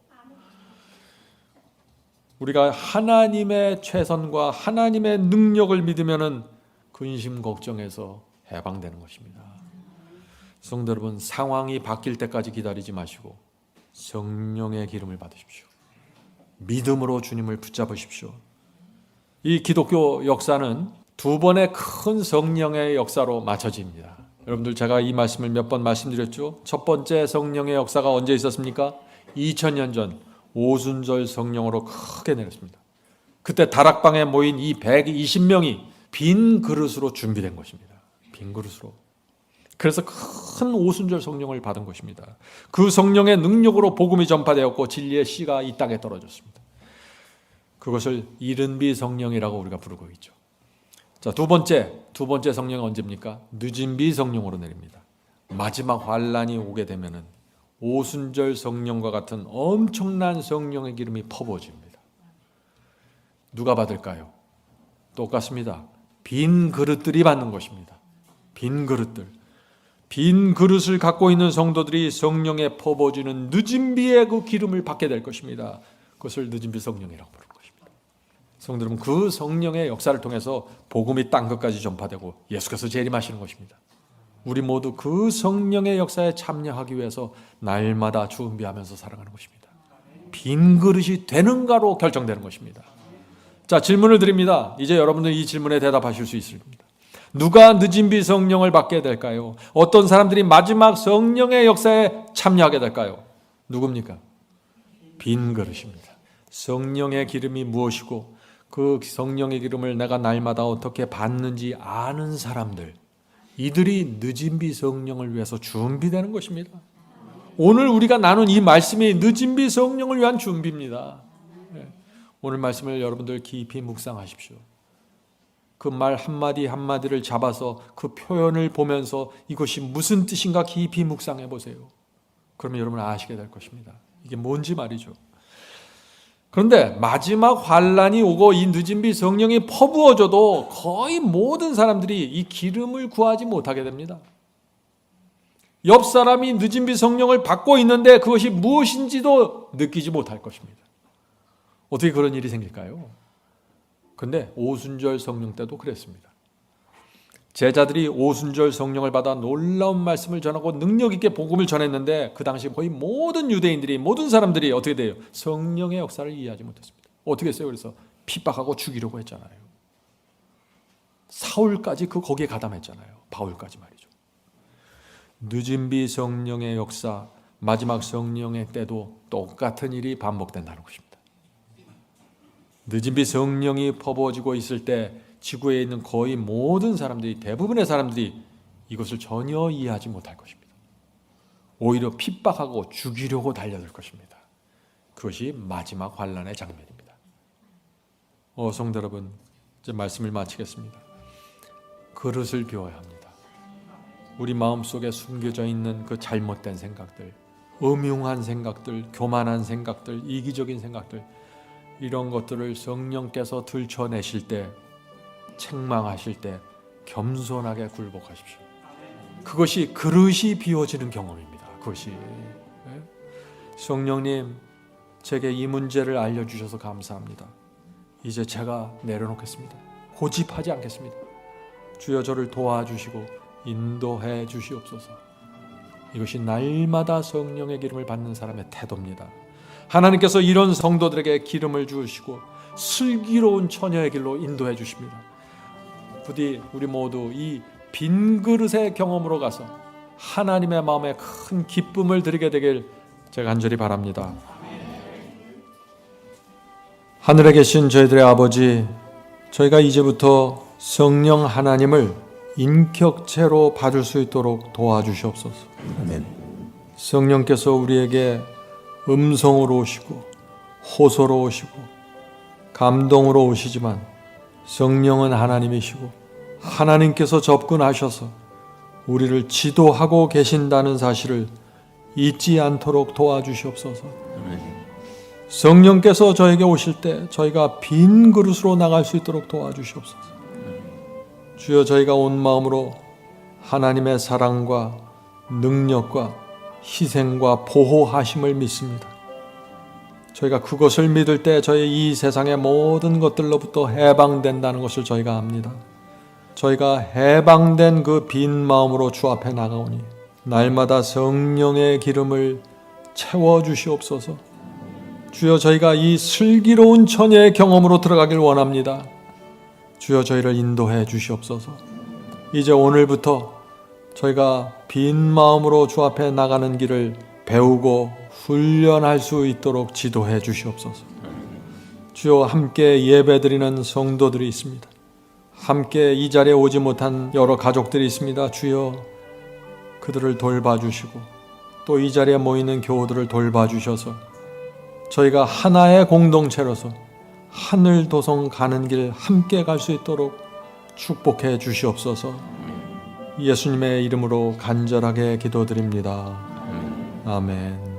우리가 하나님의 최선과 하나님의 능력을 믿으면 근심 걱정에서 해방되는 것입니다. 성도 여러분, 상황이 바뀔 때까지 기다리지 마시고 성령의 기름을 받으십시오. 믿음으로 주님을 붙잡으십시오. 이 기독교 역사는 두 번의 큰 성령의 역사로 맞춰집니다. 여러분들, 제가 이 말씀을 몇 번 말씀드렸죠. 첫 번째 성령의 역사가 언제 있었습니까? 2000년 전 오순절 성령으로 크게 내렸습니다. 그때 다락방에 모인 이 120명이 빈 그릇으로 준비된 것입니다. 빈 그릇으로. 그래서 큰 오순절 성령을 받은 것입니다. 그 성령의 능력으로 복음이 전파되었고 진리의 씨가 이 땅에 떨어졌습니다. 그것을 이른비 성령이라고 우리가 부르고 있죠. 자, 두 번째 성령은 언제입니까? 늦은비 성령으로 내립니다. 마지막 환란이 오게 되면은 오순절 성령과 같은 엄청난 성령의 기름이 퍼부어집니다. 누가 받을까요? 똑같습니다. 빈 그릇들이 받는 것입니다. 빈 그릇들. 빈 그릇을 갖고 있는 성도들이 성령에 퍼부어지는 늦은비의 그 기름을 받게 될 것입니다. 그것을 늦은비 성령이라고 부르는 것입니다. 성도 여러분, 그 성령의 역사를 통해서 복음이 땅 끝까지 전파되고 예수께서 재림하시는 것입니다. 우리 모두 그 성령의 역사에 참여하기 위해서 날마다 준비하면서 살아가는 것입니다. 빈 그릇이 되는가로 결정되는 것입니다. 자, 질문을 드립니다. 이제 여러분들 이 질문에 대답하실 수 있습니다. 누가 늦은비 성령을 받게 될까요? 어떤 사람들이 마지막 성령의 역사에 참여하게 될까요? 누굽니까? 빈 그릇입니다. 성령의 기름이 무엇이고 그 성령의 기름을 내가 날마다 어떻게 받는지 아는 사람들, 이들이 늦은비 성령을 위해서 준비되는 것입니다. 오늘 우리가 나눈 이 말씀이 늦은비 성령을 위한 준비입니다. 오늘 말씀을 여러분들 깊이 묵상하십시오. 그 말 한마디 한마디를 잡아서 그 표현을 보면서 이것이 무슨 뜻인가 깊이 묵상해 보세요. 그러면 여러분 아시게 될 것입니다. 이게 뭔지 말이죠. 그런데 마지막 환란이 오고 이 늦은비 성령이 퍼부어져도 거의 모든 사람들이 이 기름을 구하지 못하게 됩니다. 옆 사람이 늦은비 성령을 받고 있는데 그것이 무엇인지도 느끼지 못할 것입니다. 어떻게 그런 일이 생길까요? 그런데 오순절 성령 때도 그랬습니다. 제자들이 오순절 성령을 받아 놀라운 말씀을 전하고 능력 있게 복음을 전했는데 그 당시 거의 모든 유대인들이, 모든 사람들이 어떻게 돼요? 성령의 역사를 이해하지 못했습니다. 어떻게 했어요? 그래서 핍박하고 죽이려고 했잖아요. 사울까지 거기에 가담했잖아요. 바울까지 말이죠. 늦은 비 성령의 역사, 마지막 성령의 때도 똑같은 일이 반복된다는 것입니다. 늦은 비 성령이 퍼부어지고 있을 때 지구에 있는 거의 모든 사람들이, 대부분의 사람들이 이것을 전혀 이해하지 못할 것입니다. 오히려 핍박하고 죽이려고 달려들 것입니다. 그것이 마지막 환란의 장면입니다. 성도 여러분, 이제 말씀을 마치겠습니다. 그릇을 비워야 합니다. 우리 마음속에 숨겨져 있는 그 잘못된 생각들, 음흉한 생각들, 교만한 생각들, 이기적인 생각들, 이런 것들을 성령께서 들춰내실 때, 책망하실 때 겸손하게 굴복하십시오. 그것이 그릇이 비워지는 경험입니다. 그것이. 성령님, 제게 이 문제를 알려주셔서 감사합니다. 이제 제가 내려놓겠습니다. 고집하지 않겠습니다. 주여 저를 도와주시고 인도해 주시옵소서. 이것이 날마다 성령의 기름을 받는 사람의 태도입니다. 하나님께서 이런 성도들에게 기름을 주시고 슬기로운 처녀의 길로 인도해 주십니다. 부디 우리 모두 이 빈 그릇의 경험으로 가서 하나님의 마음에 큰 기쁨을 드리게 되길 제가 간절히 바랍니다. 하늘에 계신 저희들의 아버지, 저희가 이제부터 성령 하나님을 인격체로 받을 수 있도록 도와주시옵소서. 아멘. 성령께서 우리에게 음성으로 오시고 호소로 오시고 감동으로 오시지만 성령은 하나님이시고 하나님께서 접근하셔서 우리를 지도하고 계신다는 사실을 잊지 않도록 도와주시옵소서. 성령께서 저에게 오실 때 저희가 빈 그릇으로 나갈 수 있도록 도와주시옵소서. 주여, 저희가 온 마음으로 하나님의 사랑과 능력과 희생과 보호하심을 믿습니다. 저희가 그것을 믿을 때 저희 이 세상의 모든 것들로부터 해방된다는 것을 저희가 압니다. 저희가 해방된 그 빈 마음으로 주 앞에 나가오니 날마다 성령의 기름을 채워주시옵소서. 주여, 저희가 이 슬기로운 처녀의 경험으로 들어가길 원합니다. 주여, 저희를 인도해 주시옵소서. 이제 오늘부터 저희가 빈 마음으로 주 앞에 나가는 길을 배우고 훈련할 수 있도록 지도해 주시옵소서. 주여, 함께 예배드리는 성도들이 있습니다. 함께 이 자리에 오지 못한 여러 가족들이 있습니다. 주여, 그들을 돌봐주시고 또 이 자리에 모이는 교우들을 돌봐주셔서 저희가 하나의 공동체로서 하늘 도성 가는 길 함께 갈 수 있도록 축복해 주시옵소서. 예수님의 이름으로 간절하게 기도드립니다. 아멘.